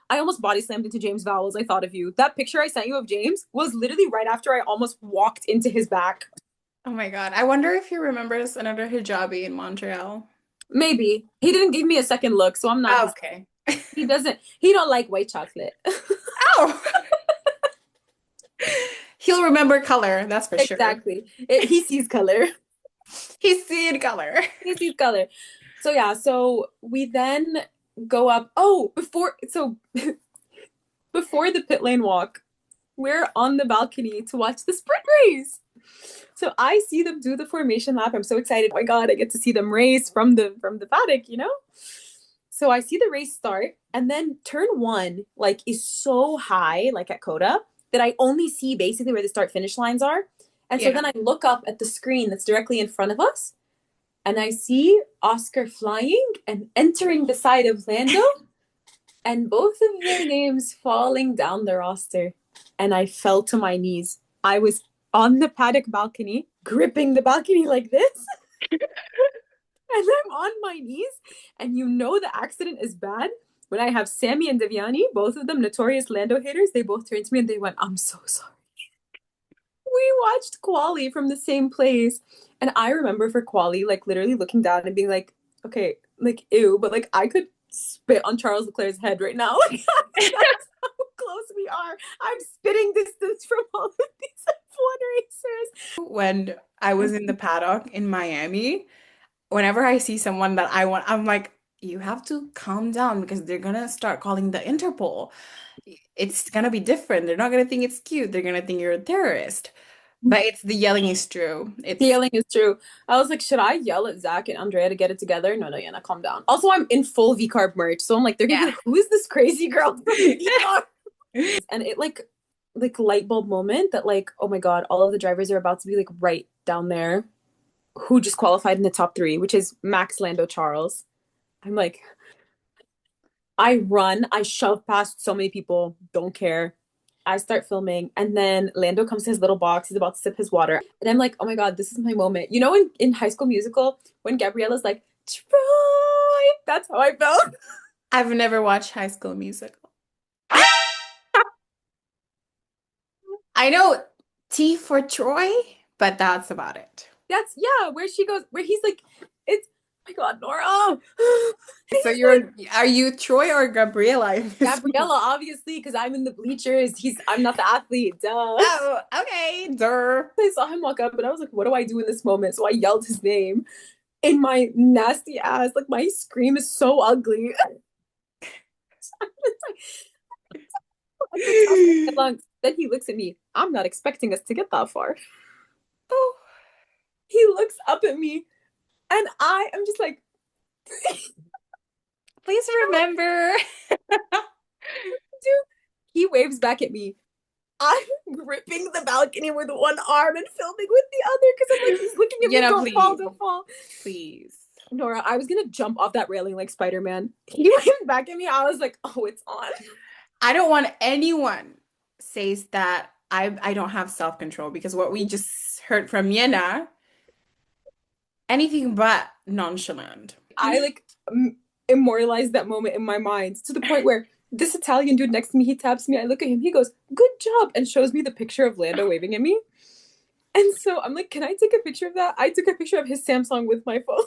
I almost body slammed into James Vowels. I thought of you. That picture I sent you of James was literally right after I almost walked into his back. oh my God. I wonder if he remembers another hijabi in Montreal. Maybe. He didn't give me a second look, so I'm not Oh, his. okay. He don't like white chocolate. Ow! He'll remember color, that's for sure. Exactly. He sees color. He's seeing color. He sees color. So yeah, so we then go up. Oh, before the pit lane walk, we're on the balcony to watch the sprint race. So I see them do the formation lap. I'm so excited. Oh my God, I get to see them race from the paddock, you know? So I see the race start, and then turn one like is so high, like at Coda, that I only see basically where the start finish lines are. And so Yeah. then I look up at the screen that's directly in front of us, and I see Oscar flying and entering the side of Lando, and both of their names falling down the roster. And I fell to my knees. I was on the paddock balcony, gripping the balcony like this, and I'm on my knees. And you know the accident is bad when I have Sammy and Devyani, both of them notorious Lando haters. They both turned to me and they went, "I'm so sorry." We watched Quali from the same place. And I remember for Quali, like literally looking down and being like, okay, like ew, but like I could spit on Charles Leclerc's head right now. Like that's how close we are. I'm spitting distance from all of these F1 When I was in the paddock in Miami, whenever I see someone that I want, I'm like, you have to calm down because they're gonna start calling the Interpol. It's gonna be different. They're not gonna think it's cute. They're gonna think you're a terrorist. racers. But it's the yelling is true. The It's yelling is true. I was like, should I yell at Zach and Andrea to get it together? No, no, Yana, calm down. Also, I'm in full V carb merch, so I'm like, they're gonna be yeah. like, who is this crazy girl from V carb? And it like light bulb moment that like, oh my God, all of the drivers are about to be like right down there who just qualified in the top three, which is Max, Lando, Charles. I'm like, I run, I shove past so many people, don't care. I start filming, and then Lando comes to his little box. He's about to sip his water, and I'm like, "Oh my God, this is my moment." You know, in High School Musical, when Gabriella's like, "Troy," that's how I felt. I've never watched High School Musical. I know T for Troy, but that's about it. That's yeah, where she goes, where he's like, "It's oh my God, Nora." So He's like, are you Troy or Gabriela in this movie? Gabriella, obviously, because I'm in the bleachers. I'm not the athlete. Duh. Oh, okay, dur. I saw him walk up, and I was like, "What do I do in this moment?" So I yelled his name in my nasty ass. Like my scream is so ugly. At the top of my lungs. Then he looks at me. I'm not expecting us to get that far. Oh, He looks up at me, and I am just like, please remember. dude. He waves back at me. I'm gripping the balcony with one arm and filming with the other because I'm like, he's looking at me. Yena, Don't fall, please, don't fall. please. Nora, I was gonna jump off that railing like Spider-Man. He waved back at me. I was like, oh, it's on. I don't want anyone says that I don't have self-control because what we just heard from Yena, anything but nonchalant. I like immortalized that moment in my mind to the point where this Italian dude next to me, he taps me. I look at him. He goes, "Good job," and shows me the picture of Lando waving at me. And so I'm like, "Can I take a picture of that?" I took a picture of his Samsung with my phone.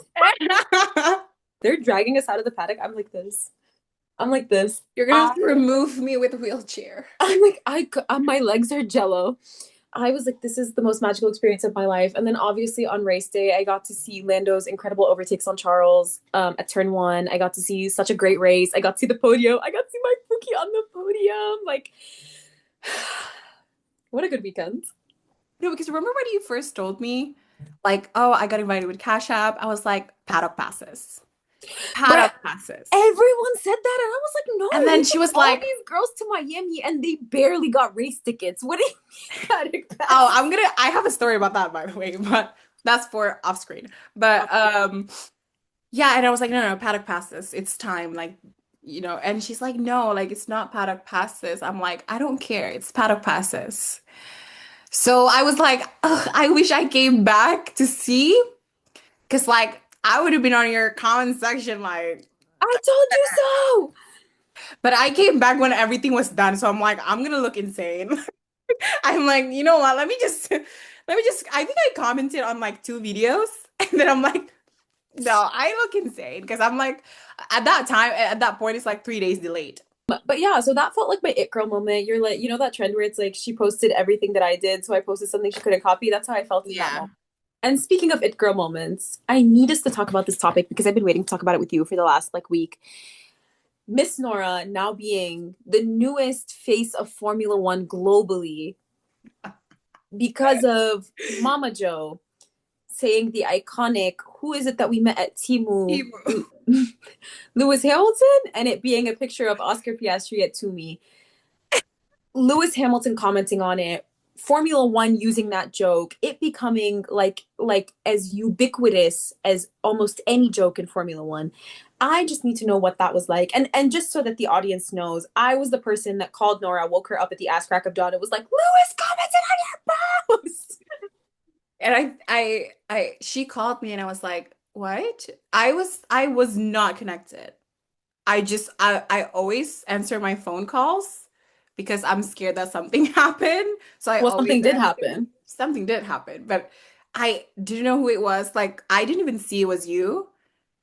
They're dragging us out of the paddock. I'm like this. I'm like this. You're gonna have to remove me with a wheelchair. I'm like, my legs are jello. I was like, this is the most magical experience of my life. And then obviously on race day, I got to see Lando's incredible overtakes on Charles at turn one. I got to see such a great race. I got to see the podium. I got to see my Pookie on the podium. Like, what a good weekend. No, because remember when you first told me, like, oh, I got invited with Cash App. I was like, paddock passes. But Paddock passes. everyone said that, and I was like, no, And then we she took was all like, these girls to Miami, and they barely got race tickets. What do you mean paddock pass? oh, I have a story about that, by the way, but that's for off screen. But yeah, and I was like, no, paddock passes. It's time, like, and she's like, no, like it's not paddock passes. I'm like, I don't care. It's paddock passes. So I was like, ugh, I wish I came back to see, because like I would have been on your comment section, like, I told you so. but I came back when everything was done. So I'm like, I'm gonna look insane. I'm like, you know what? I think I commented on like two videos, and then I'm like, no, I look insane because I'm like, at that time, at that point, it's like 3 days delayed. But yeah, so that felt like my it girl moment. You're like, you know that trend where it's like she posted everything that I did, so I posted something she couldn't copy. That's how I felt in that Yeah. moment. And speaking of it girl moments, I need us to talk about this topic because I've been waiting to talk about it with you for the last like week. Miss Nora now being the newest face of Formula One globally because of Mama Joe saying the iconic, who is it that we met at Timu? Hebrew. Lewis Hamilton, and it being a picture of Oscar Piastri at Toomey. Lewis Hamilton commenting on it, Formula One using that joke, it becoming like as ubiquitous as almost any joke in Formula One. I just need to know what that was like. And just so that the audience knows, I was the person that called Nora, woke her up at the ass crack of dawn. It was like, Lewis commented on your post. And she called me and I was like, what? I was not connected. I always answer my phone calls because I'm scared that something happened. So I Well, always something did answer. happen. Something did happen, but I didn't know who it was. Like I didn't even see it was you.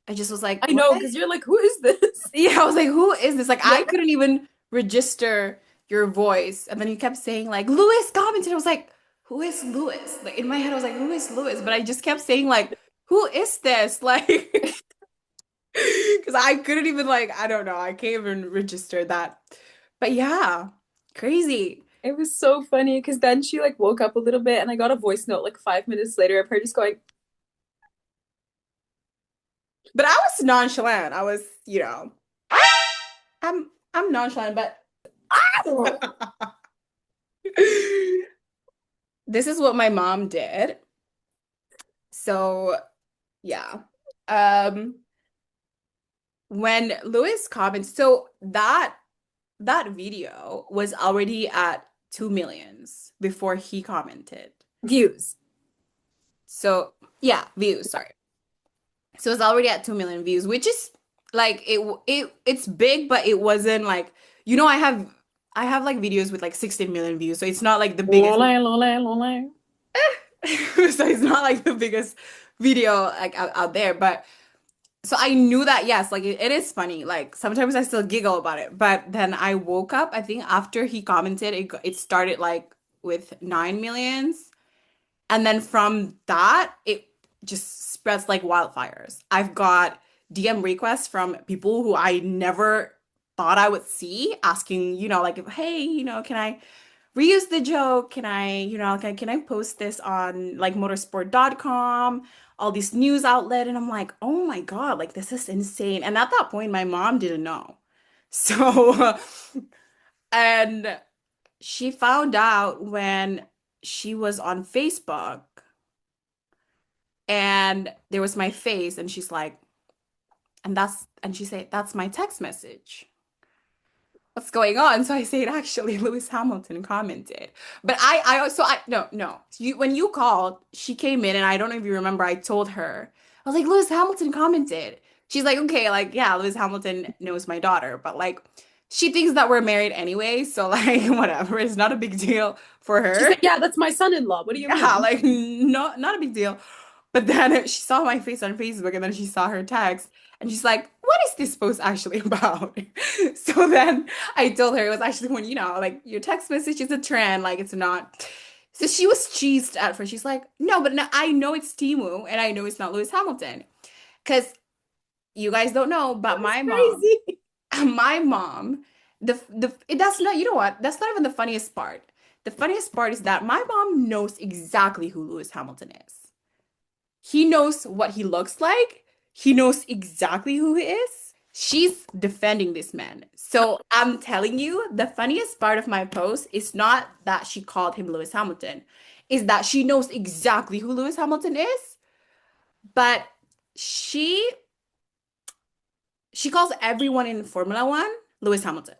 I just was like, I what? know, because you're like, who is this? Yeah, I was like, who is this? Like Yeah. I couldn't even register your voice. And then you kept saying like Lewis commented. I was like, who is Lewis? Like in my head, I was like, who is Lewis? But I just kept saying like, who is this? Like because I couldn't even like, I don't know. I can't even register that. But yeah, crazy. It was so funny because then she like woke up a little bit and I got a voice note like 5 minutes later of her just going, But I was nonchalant. I was, I'm nonchalant, but oh, this is what my mom did. So yeah. Um, when Lewis comments, so that video was already at 2 millions before he commented. views. So yeah, views, sorry. So it's already at 2 million views, which is like it's big, but it wasn't like, I have like videos with like 16 million views. So it's not like the biggest. Lolé, lolé, lolé. So it's not like the biggest video like out there, but so I knew that yes, like it is funny. Like sometimes I still giggle about it. But then I woke up, I think after he commented, it started like with 9 millions. And then from that, it just spreads like wildfires. I've got DM requests from people who I never thought I would see asking, like, hey, can I reuse the joke? Can I, can I post this on like motorsport.com, all these news outlet? And I'm like, oh my God, like this is insane. And at that point, my mom didn't know. So, and she found out when she was on Facebook and there was my face and she's like, and she said, that's my text message. What's going on? So I said, actually, Lewis Hamilton commented. But no. When you called, she came in, and I don't know if you remember, I told her, I was like, Lewis Hamilton commented. She's like, okay, like, yeah, Lewis Hamilton knows my daughter, but like, she thinks that we're married anyway, so like, whatever, it's not a big deal for She's her. like, yeah, that's my son-in-law. What do you Yeah, mean? like, not a big deal. But then she saw my face on Facebook and then she saw her text and she's like, what is this post actually about? So then I told her it was actually when, like your text message is a trend, like it's not. So she was cheesed at first. She's like, no, but no, I know it's Timu and I know it's not Lewis Hamilton. Because you guys don't know, but That's my mom, crazy. my mom, that's not, you know what? That's not even the funniest part. The funniest part is that my mom knows exactly who Lewis Hamilton is. He knows what he looks like. He knows exactly who he is. She's defending this man. So I'm telling you, the funniest part of my post is not that she called him Lewis Hamilton, is that she knows exactly who Lewis Hamilton is, but she she calls everyone in Formula One Lewis Hamilton.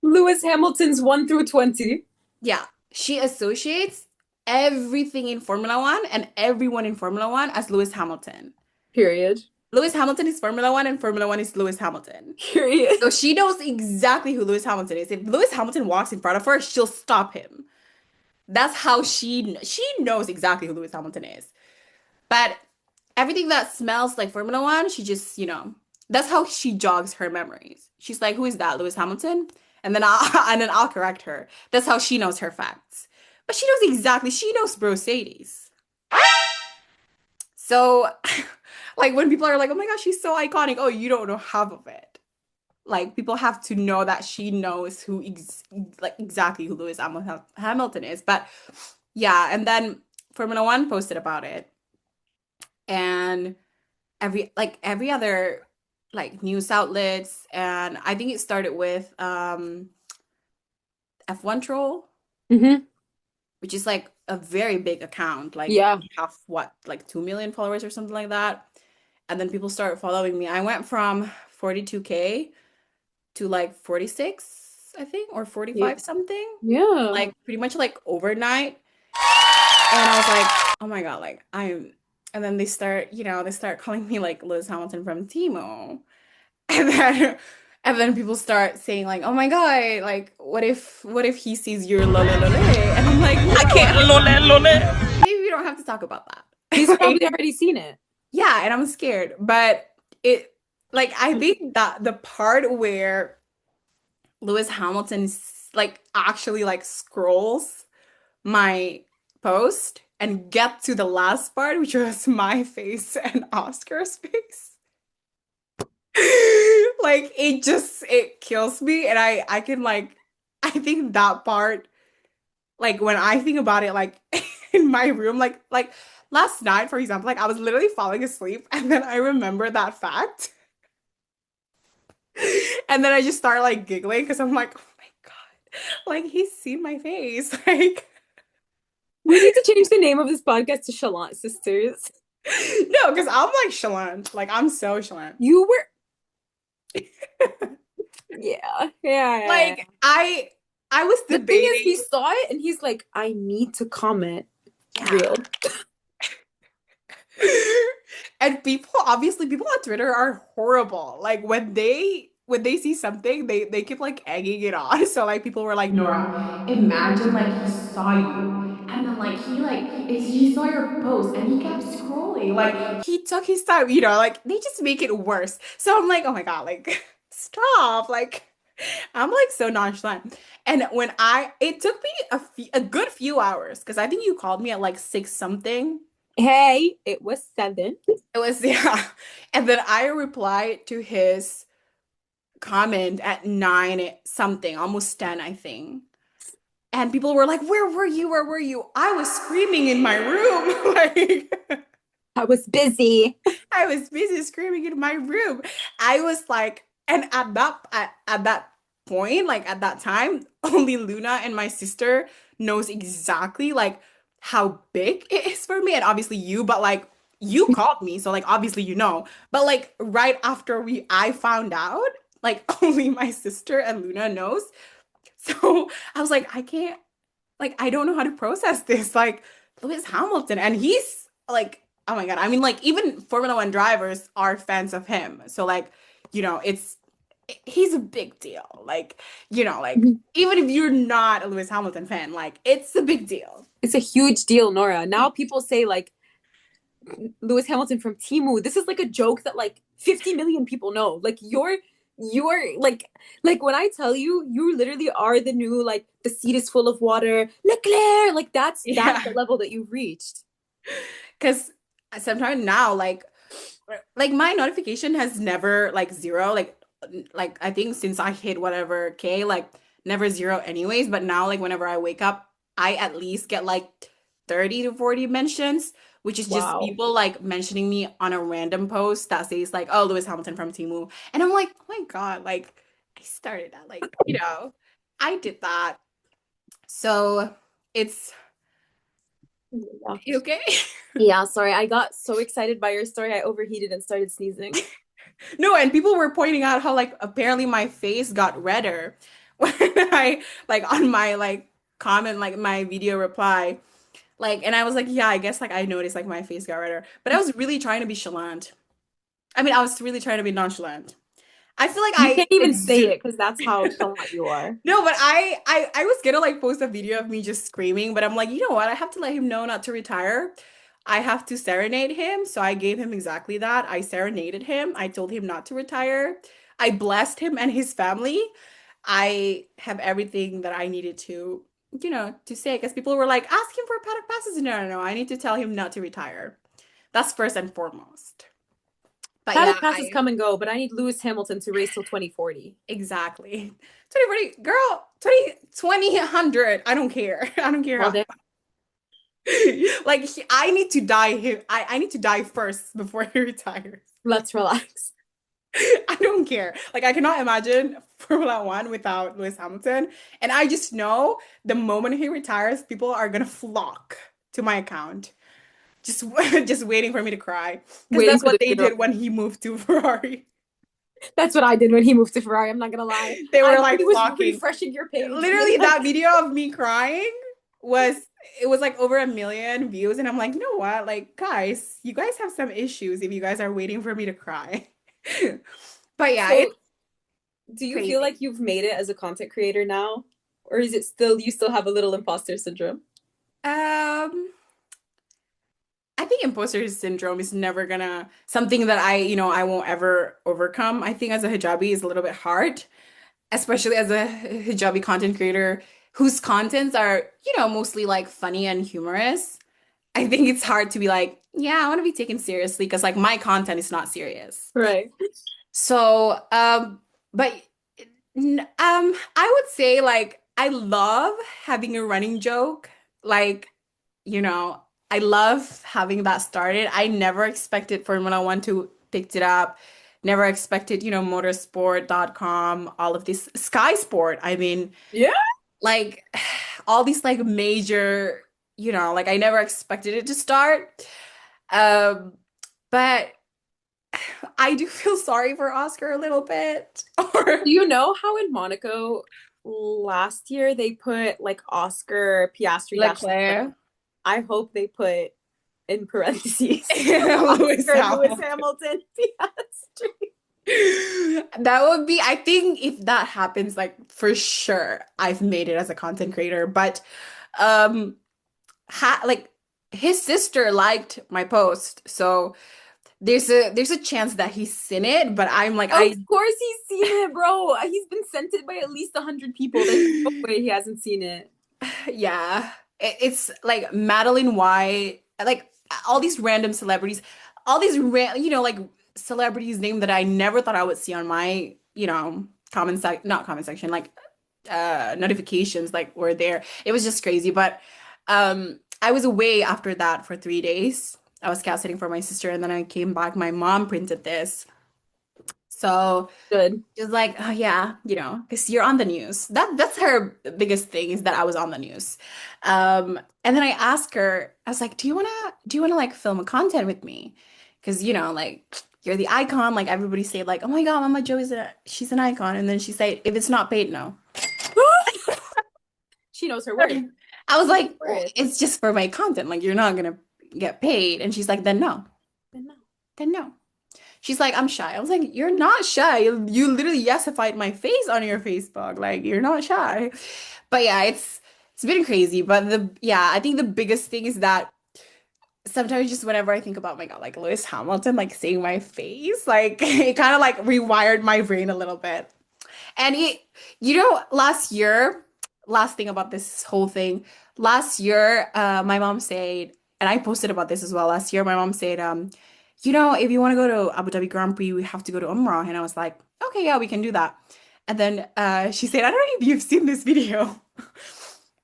Lewis Hamilton's 1 through 20. Yeah, she associates everything in Formula One and everyone in Formula One as Lewis Hamilton. Period. Lewis Hamilton is Formula One and Formula One is Lewis Hamilton. Period. So she knows exactly who Lewis Hamilton is. If Lewis Hamilton walks in front of her, she'll stop him. That's how she knows exactly who Lewis Hamilton is. But everything that smells like Formula One, she just, That's how she jogs her memories. She's like, "Who is that? Lewis Hamilton?" And then I'll and then I'll correct her. That's how she knows her facts. But she knows exactly. She knows Mercedes. So, like when people are like, "Oh my gosh, she's so iconic." Oh, you don't know half of it. Like people have to know that she knows exactly who Hamilton is. But yeah, and then Formula One posted about it, and every other like news outlets, and I think it started with F1 Troll, Hmm. which is like a very big account. Like Yeah. we have what, like 2 million followers or something like that. And then people started following me. I went from 42K to like 46, I think, or Yeah. 45 something, Yeah. like pretty much like overnight. And I was like, oh my God, like I'm, and then they start calling me like Liz Hamilton from Timo. And then people start saying like, "Oh my God, like what if he sees your lole lole?" And I'm like, I "No, can't lole lole. maybe we don't have to talk about that." He's Like, probably already seen it. yeah, and I'm scared. But it like I think that the part where Lewis Hamilton like actually like scrolls my post and get to the last part, which was my face and Oscar's face. Like it kills me, and I can like I think that part, like when I think about it, like in my room, like last night for example, like I was literally falling asleep and then I remember that fact and then I just start like giggling because I'm like, oh my God, like he's seen my face. Like We need to change the name of this podcast to Chalant Sisters. no, because I'm like chalant, like I'm so chalant. You were, yeah, yeah, yeah, Like yeah. I was The thing is, he debating. saw it and he's like, I need to comment. Yeah. Real. And people on Twitter are horrible. Like when they see something, they keep like egging it on. So like people were like, Nora, imagine like he saw you and then he saw your post and he kept scrolling. Like he took his time, like they just make it worse. So I'm like, oh my God, like stop. Like I'm like so nonchalant. And it took me a good few hours because I think you called me at like six something. Hey, it was 7. It was, yeah. And then I replied to his comment at nine something, almost 10, I think. And people were like, "Where were you? Where were you?" I was screaming in my room. Like, I was busy. I was busy screaming in my room. I was like, and at that point, like at that time, only Luna and my sister knows exactly like how big it is for me, and obviously you, but like you called me, so like obviously you know. But like right after I found out, like only my sister and Luna knows. So I was like, I can't, like I don't know how to process this. Like Lewis Hamilton, and he's like, oh my God. I mean, like even Formula One drivers are fans of him. So like, it's he's a big deal. Like, like even if you're not a Lewis Hamilton fan, like it's a big deal. It's a huge deal, Nora. Now people say like Lewis Hamilton from Timu. This is like a joke that like 50 million people know. Like you're like when I tell you, you literally are the new like the seat is full of water, Leclerc. Like that's the Yeah. level that you've reached. Because sometimes now, like my notification has never like zero, like I think since I hit whatever K, like never zero anyways. But now, like whenever I wake up, I at least get like 30 to 40 mentions, which is just Wow. people like mentioning me on a random post that says like, "Oh, Lewis Hamilton from Timu," and I'm like, oh my God, like I started that, like I did that. So it's Yeah. you okay? Yeah, sorry. I got so excited by your story, I overheated and started sneezing. No, and people were pointing out how like apparently my face got redder when I like on my like comment, like my video reply. Like, and I was like, yeah, I guess like I noticed like my face got redder. But I was really trying to be chalant. I mean, I was really trying to be nonchalant. I feel like You I can't even say exu it because that's how shallow you are. No, but I was gonna like post a video of me just screaming, but I'm like, you know what? I have to let him know not to retire. I have to serenade him. So I gave him exactly that. I serenaded him. I told him not to retire. I blessed him and his family. I have everything that I needed to, to say. Because people were like, ask him for paddock passes. No, no, no. I need to tell him not to retire. That's first and foremost. But yeah, Paddock passes come and go, but I need Lewis Hamilton to race till 2040. exactly. 2040, girl, 2000. I don't care. I don't care Well, how. then Like I need to die here. I need to die first before he retires. let's relax. I don't care. Like I cannot imagine Formula One without Lewis Hamilton. And I just know the moment he retires, people are gonna flock to my account. Just just waiting for me to cry. Because Waiting that's for what the they funeral. did when he moved to Ferrari. That's what I did when he moved to Ferrari. I'm not gonna lie. They I were literally like was flocking. refreshing your page, being Literally like, that video of me crying was it was like over 1 million views and I'm like, you know what? Like guys, you guys have some issues if you guys are waiting for me to cry. But yeah, it's so do you feel crazy. like you've made it as a content creator now? Or is it still you still have a little imposter syndrome? Um, I think imposter syndrome is never gonna something that I won't ever overcome. I think as a hijabi is a little bit hard, especially as a hijabi content creator whose contents are, mostly like funny and humorous. I think it's hard to be like, yeah, I want to be taken seriously because like my content is not serious. Right. So, but I would say like I love having a running joke. Like, you know, I love having that started. I never expected Formula One to picked it up. Never expected, motorsport.com, all of this Sky Sport. I mean, Yeah. like all these like major, like I never expected it to start. Um, but I do feel sorry for Oscar a little bit. Do Or you know how in Monaco last year they put like Oscar Piastri dash Leclerc? Leclerc, I hope they put in parentheses Lewis Oscar Lewis Hamilton. Hamilton Piastri. That would be, I think if that happens, like for sure, I've made it as a content creator. But um like his sister liked my post. So there's a chance that he's seen it, but I'm like Of course he's seen it, bro. He's been sent it by at least 100 people. There's no way he hasn't seen it. yeah. It's like Madeline White, like all these random celebrities, all these like celebrities name that I never thought I would see on my, not comment section, like notifications like were there. It was just crazy. But I was away after that for 3 days. I was cat sitting for my sister and then I came back. My mom printed this. So Good. she's like, oh yeah, because you're on the news. That's her biggest thing is that I was on the news. And then I asked her, I was like, do you wanna like film a content with me? Because like you're the icon. Like everybody say like, oh my God, Mama Jo she's an icon. And then she said, if it's not paid, no. She knows her worth. I was like, well, Worth. it's just for my content. Like you're not gonna get paid. And she's like, then no, No. then no. She's like, I'm shy. I was like, you're not shy. You literally yesified my face on your Facebook. Like, you're not shy. But yeah, it's been crazy. But I think the biggest thing is that sometimes just whenever I think about, oh my God, like Lewis Hamilton, like seeing my face, like it kind of like rewired my brain a little bit. And last year, last thing about this whole thing, last year, my mom said, and I posted about this as well. Last year, my mom said, if you want to go to Abu Dhabi Grand Prix, we have to go to Umrah. And I was like, okay, yeah, we can do that. And then she said, I don't know if you've seen this video.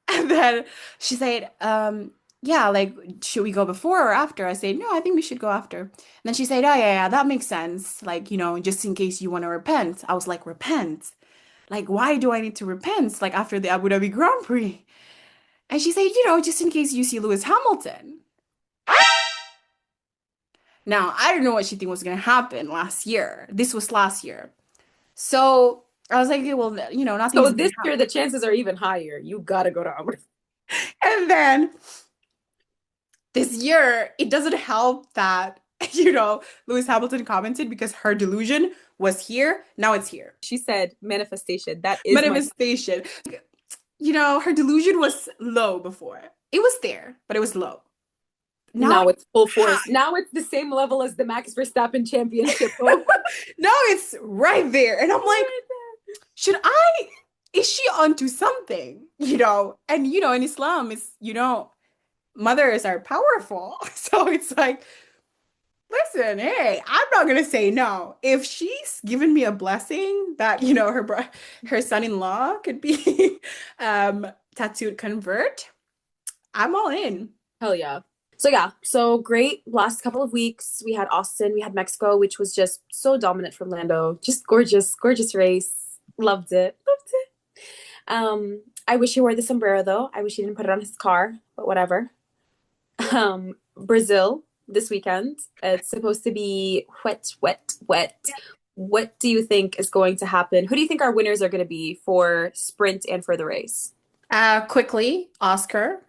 And then she said, yeah, like, should we go before or after? I said, no, I think we should go after. And then she said, oh, yeah, yeah, that makes sense. Like, just in case you want to repent. I was like, repent? Like, why do I need to repent? Like, after the Abu Dhabi Grand Prix. And she said, just in case you see Lewis Hamilton. Now, I don't know what she think was going to happen last year. This was last year. So I was like, okay, well, nothing's So going this to year happen. the chances are even higher. You gotta go to Abu Dhabi. And then this year, it doesn't help that, Lewis Hamilton commented because her delusion was here. Now it's here. She said manifestation. That is my Manifestation. Her delusion was low before. It was there, but it was low. now Now it's full it's force. Now it's the same level as the Max Verstappen championship. Oh, now it's right there. And I'm like, right should I, is she onto something? And in Islam, mothers are powerful. So it's like, listen, hey, I'm not gonna say no. If she's given me a blessing that, her son-in-law could be tattooed convert, I'm all in. Hell yeah. So yeah, so great last couple of weeks. We had Austin, we had Mexico, which was just so dominant from Lando. Just gorgeous, gorgeous race. Loved it. Loved it. I wish he wore the sombrero though. I wish he didn't put it on his car, but whatever. Brazil this weekend. It's supposed to be wet, wet, wet. What do you think is going to happen? Who do you think our winners are going to be for sprint and for the race? Quickly, Oscar,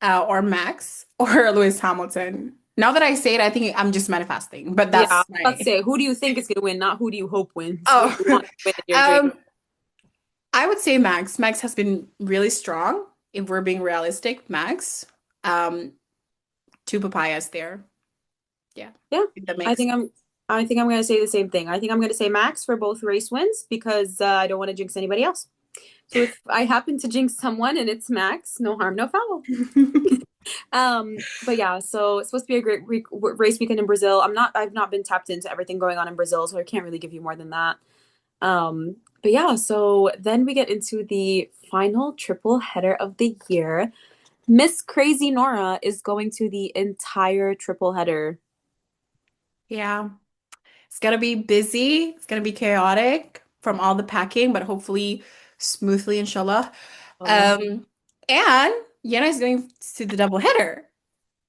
or Max, or Lewis Hamilton. Now that I say it, I think I'm just manifesting, but Yeah, that's let's my. say who do you think is going to win, not who do you hope wins. Who do Oh, you want to win in your dream? um, I would say Max. Max has been really strong. If we're being realistic, Max. Um, two papayas there. Yeah, Yeah, in the I mix. think I'm. I think I'm going to say the same thing. I think I'm going to say Max for both race wins because I don't want to jinx anybody else. So if I happen to jinx someone and it's Max, no harm, no foul. But yeah, so it's supposed to be a great race weekend in Brazil. I've not been tapped into everything going on in Brazil, so I can't really give you more than that. But yeah, so then we get into the final triple header of the year. Miss Crazy Nora is going to the entire triple header. Yeah, it's gonna be busy. It's gonna be chaotic from all the packing, but hopefully smoothly, inshallah. Allah. Um, and Yena is going to the double header.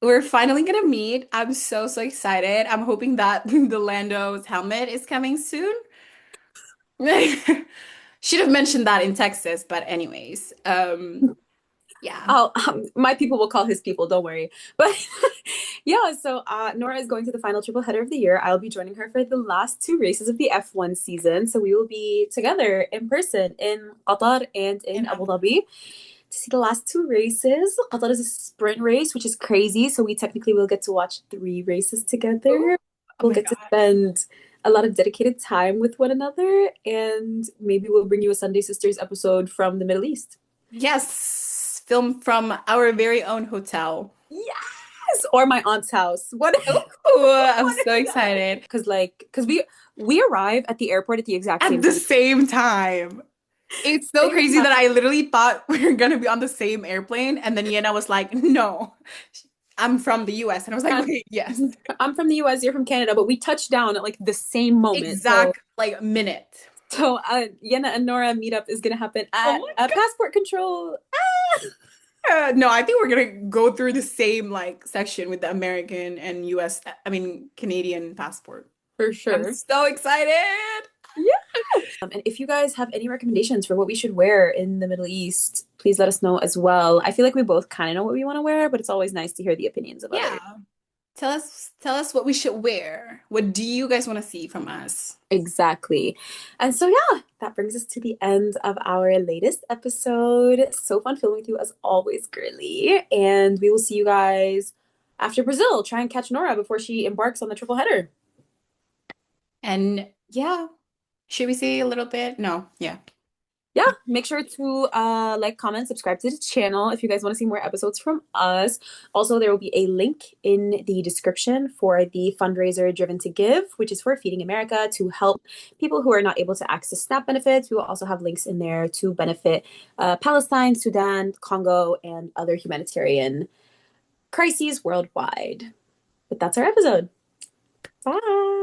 We're finally gonna meet. I'm so, so excited. I'm hoping that the Lando's helmet is coming soon. Should have mentioned that in Texas, but anyways, yeah. Oh, my people will call his people, don't worry. But yeah, so Nora is going to the final triple header of the year. I'll be joining her for the last two races of the F1 season. So we will be together in person in Qatar and in And Abu Dhabi to see the last two races. Qatar is a sprint race, which is crazy. So we technically will get to watch three races oh, together. oh We'll my get to God. spend a lot of dedicated time with one another, and maybe we'll bring you a Sunday Sisters episode from the Middle East. Yes, film from our very own hotel. Yes, or my aunt's house. What? Oh, I'm What so is that? excited. Because we arrive at the airport at the exact At same the time. same time. It's so Same crazy time. that I literally thought we were gonna be on the same airplane, and then Yena was like, "No, I'm from the US," and I was like, And "Wait, yes, I'm from the US, you're from Canada, but we touched down at like the same moment. So exact like minute." Yenna and Nora meetup is gonna happen Oh at my passport control. No, I think we're gonna go through the same like section with the American and US, I mean Canadian passport. For I'm sure. so excited. Yeah. And if you guys have any recommendations for what we should wear in the Middle East, please let us know as well. I feel like we both kind of know what we want to wear, but it's always nice to hear the opinions of Yeah. others. Tell us what we should wear. What do you guys want to see from us? Exactly. And so, yeah, that brings us to the end of our latest episode. So fun filming with you as always, girly. And we will see you guys after Brazil. Try and catch Nora before she embarks on the triple header. And yeah, should we say a little bit? No, yeah. Yeah, make sure to like, comment, subscribe to the channel if you guys want to see more episodes from us. Also, there will be a link in the description for the fundraiser Driven to Give, which is for Feeding America to help people who are not able to access SNAP benefits. We will also have links in there to benefit Palestine, Sudan, Congo, and other humanitarian crises worldwide. But that's our episode. Bye.